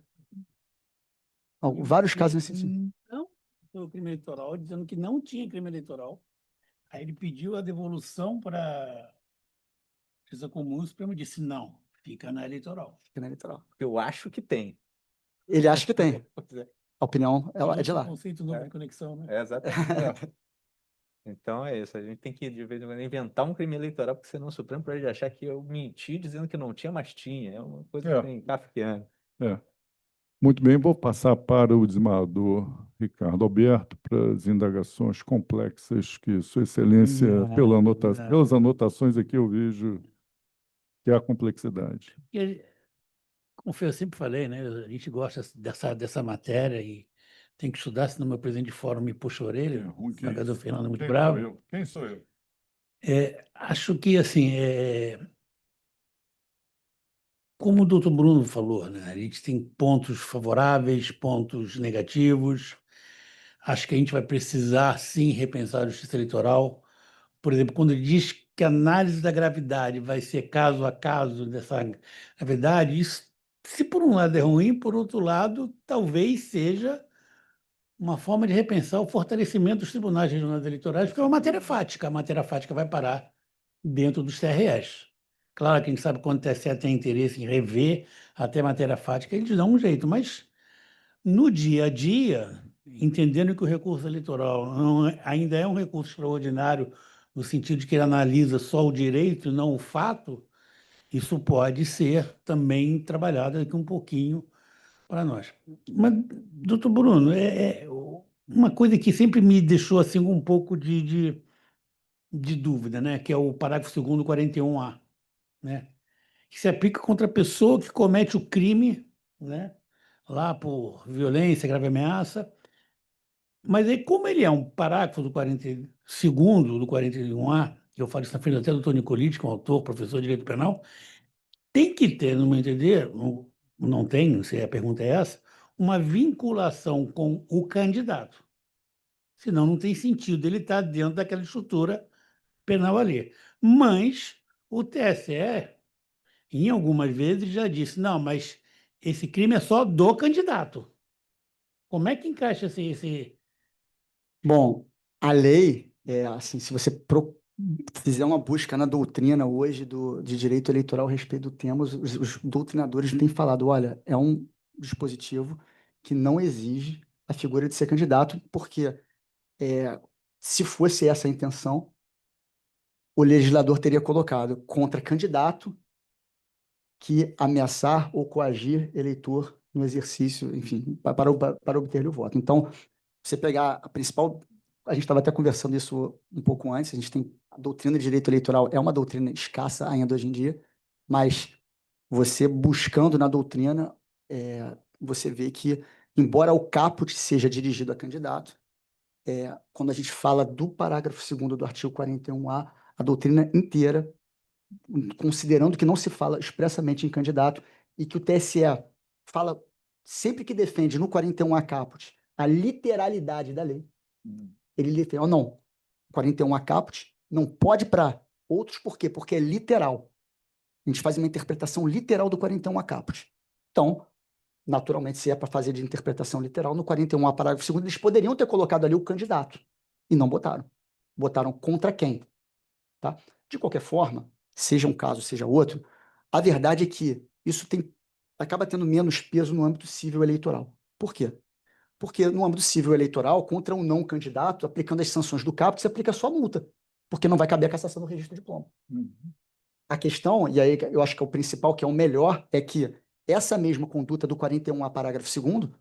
Vários casos nesse sentido. Não, foi o crime eleitoral, dizendo que não tinha crime eleitoral. Aí ele pediu a devolução para a Justiça Comum, o Supremo disse não, fica na eleitoral. Fica na eleitoral. Eu acho que tem. Ele acha que tem. Pois é. A opinião é de lá. Conceito novo de conexão, né? Exatamente. Então é isso, a gente tem que de vez em quando inventar um crime eleitoral, porque senão o Supremo pode achar que eu menti dizendo que não tinha, mas tinha. É uma coisa assim, kafkiana. Muito bem, vou passar para o desembargador Ricardo Alberto para as indagações complexas que Sua Excelência, pelas anotações aqui, eu vejo que há complexidade. Como eu sempre falei, né? A gente gosta dessa matéria e tem que estudar, senão meu presidente de fórum me puxa a orelha. O desembargador Fernando é muito bravo. Quem sou eu? Acho que, assim, como o doutor Bruno falou, né? A gente tem pontos favoráveis, pontos negativos. Acho que a gente vai precisar, sim, repensar a justiça eleitoral. Por exemplo, quando ele diz que a análise da gravidade vai ser caso a caso dessa gravidade, isso, se por um lado é ruim, por outro lado, talvez seja uma forma de repensar o fortalecimento dos tribunais regionais eleitorais, porque é uma matéria fática. A matéria fática vai parar dentro dos TREs. Claro que a gente sabe quando o TSE tem interesse em rever até matéria fática, eles dão um jeito, mas no dia a dia, entendendo que o recurso eleitoral ainda é um recurso extraordinário, no sentido de que ele analisa só o direito, não o fato, isso pode ser também trabalhado aqui um pouquinho para nós. Mas, doutor Bruno, uma coisa que sempre me deixou assim um pouco de dúvida, né? Que é o parágrafo 2º, 41A, né? Que se aplica contra a pessoa que comete o crime, né? Lá por violência, grave ameaça. Mas aí, como ele é um parágrafo do 42º, do 41A, que eu falo isso na frente até do Dr. Nicolite, que é um autor, professor de Direito Penal, tem que ter, no meu entender, não tem, não sei, a pergunta é essa, uma vinculação com o candidato. Senão não tem sentido ele estar dentro daquela estrutura penal ali. Mas o TSE, em algumas vezes, já disse, não, mas esse crime é só do candidato. Como é que encaixa esse... Bom, a lei, assim, se você fizer uma busca na doutrina hoje de direito eleitoral a respeito do tema, os doutrinadores têm falado, olha, é um dispositivo que não exige a figura de ser candidato, porque se fosse essa a intenção, o legislador teria colocado contra candidato que ameaçar ou coagir eleitor no exercício, enfim, para obter o voto. Então, você pegar a principal. A gente estava até conversando isso um pouco antes. A gente tem a doutrina de direito eleitoral, é uma doutrina escassa ainda hoje em dia, mas você buscando na doutrina, você vê que, embora o caput seja dirigido a candidato, quando a gente fala do parágrafo 2º do artigo 41A, a doutrina inteira, considerando que não se fala expressamente em candidato e que o TSE fala, sempre que defende no 41A caput, a literalidade da lei, ele literal, não, 41A caput não pode para outros, por quê? Porque é literal. A gente faz uma interpretação literal do 41A caput. Então, naturalmente, se é para fazer de interpretação literal, no 41A parágrafo 2º, eles poderiam ter colocado ali o candidato, e não botaram. Botaram contra quem? Tá? De qualquer forma, seja um caso, seja outro, a verdade é que isso acaba tendo menos peso no âmbito civil eleitoral. Por quê? Porque no âmbito civil eleitoral, contra um não candidato, aplicando as sanções do caput, você aplica só multa, porque não vai caber a cassação do registro de diploma. A questão, e aí eu acho que é o principal, que é o melhor, é que essa mesma conduta do 41A parágrafo 2º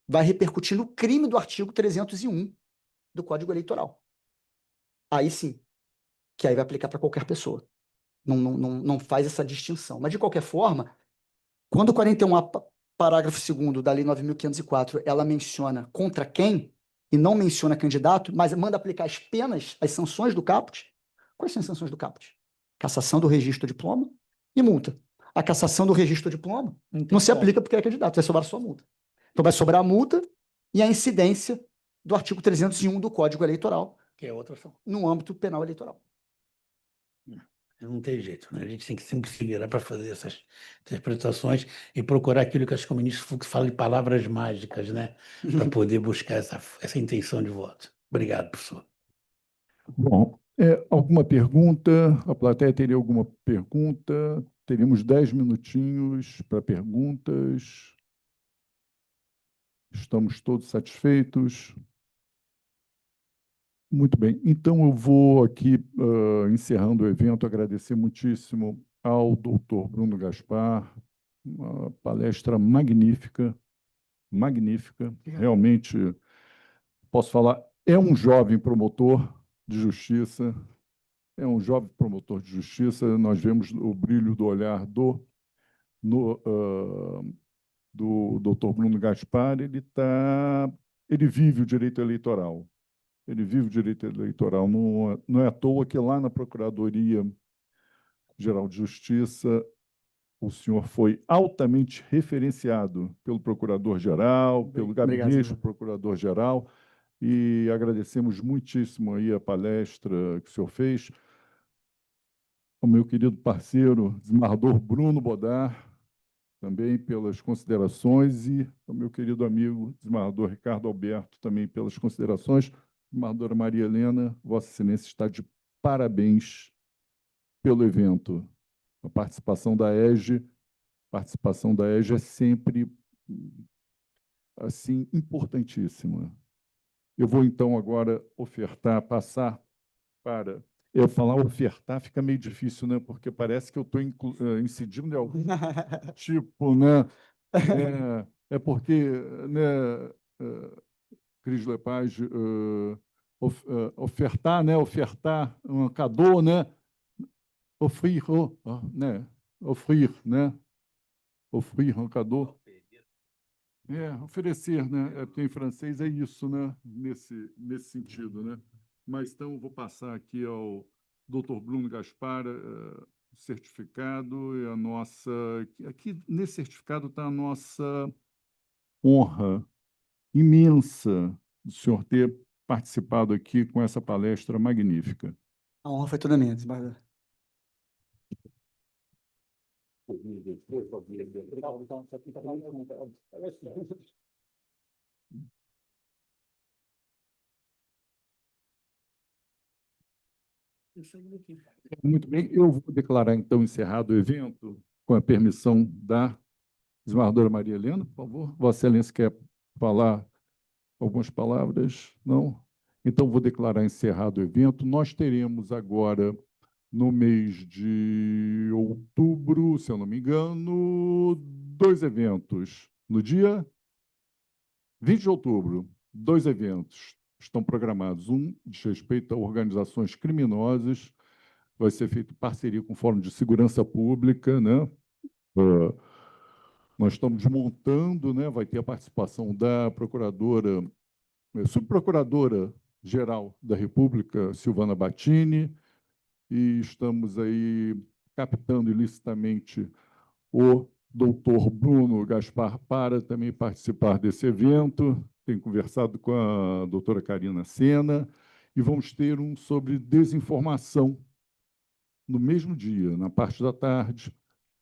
vai repercutir no crime do artigo 301 do Código Eleitoral. Aí sim, que aí vai aplicar para qualquer pessoa. Não faz essa distinção. Mas, de qualquer forma, quando o 41A parágrafo 2º da Lei 9.504, ela menciona contra quem e não menciona candidato, mas manda aplicar as penas, as sanções do caput. Quais são as sanções do caput? Cassação do registro de diploma e multa. A cassação do registro de diploma não se aplica porque é candidato, vai sobrar só a multa. Então vai sobrar a multa e a incidência do artigo 301 do Código Eleitoral, Que é outra ação. no âmbito penal eleitoral. Não tem jeito, né? A gente tem que sempre se virar para fazer essas interpretações e procurar aquilo que acho que o ministro Fux fala de palavras mágicas, né? Para poder buscar essa intenção de voto. Obrigado, professor. Bom, alguma pergunta? A plateia teria alguma pergunta? Teríamos 10 minutinhos para perguntas. Estamos todos satisfeitos? Muito bem. Então, eu vou aqui, encerrando o evento, agradecer muitíssimo ao doutor Bruno Gaspar, uma palestra magnífica, magnífica. Realmente, posso falar, é um jovem promotor de justiça, é um jovem promotor de justiça. Nós vemos o brilho do olhar do doutor Bruno Gaspar. Ele vive o direito eleitoral. Ele vive o direito eleitoral. Não é à toa que lá na Procuradoria-Geral de Justiça o senhor foi altamente referenciado pelo Procurador-Geral, pelo gabinete do Procurador-Geral, e agradecemos muitíssimo aí a palestra que o senhor fez. Ao meu querido parceiro, desembargador Bruno Bodar, também pelas considerações, e ao meu querido amigo, desembargador Ricardo Alberto, também pelas considerações. Desembargadora Maria Helena, Vossa Excelência está de parabéns pelo evento. A participação da EGE é sempre assim importantíssima. Eu vou então agora passar para eu falar ofertar fica meio difícil, né? Porque parece que eu estou incidindo em algum tipo, né? Porque, né, Cris Lepage, ofertar, né? Ofertar um cadeau, né? Offrir, né? Offrir, né? Offrir um cadeau. Oferecer, né? Porque em francês é isso, né? Nesse sentido, né? Mas então eu vou passar aqui ao Dr. Bruno Gaspar, o certificado e a nossa. Aqui nesse certificado está a nossa honra imensa do senhor ter participado aqui com essa palestra magnífica. A honra foi toda minha, desembargador. Muito bem, eu vou declarar, então, encerrado o evento, com a permissão da desembargadora Maria Helena, por favor. Vossa Excelência quer falar algumas palavras? Não? Então, vou declarar encerrado o evento. Nós teremos agora, no mês de outubro, se eu não me engano, 2 eventos. No dia 20 de outubro, 2 eventos estão programados. Um diz respeito a organizações criminosas, vai ser feito em parceria com o Fórum de Segurança Pública, né? Nós estamos montando, né? Vai ter a participação da procuradora, subprocuradora-geral da República, Silvana Battini, e estamos aí captando ilicitamente o doutor Bruno Gaspar para também participar desse evento. Tenho conversado com a doutora Karina Sena, e vamos ter um sobre desinformação no mesmo dia, na parte da tarde,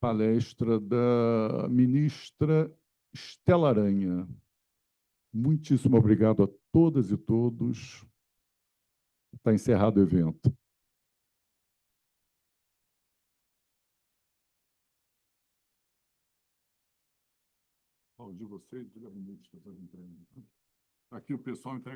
palestra da ministra Estela Aranha. Muitíssimo obrigado a todas e todos. Está encerrado o evento. De vocês, do gabinete, aqui o pessoal entrega.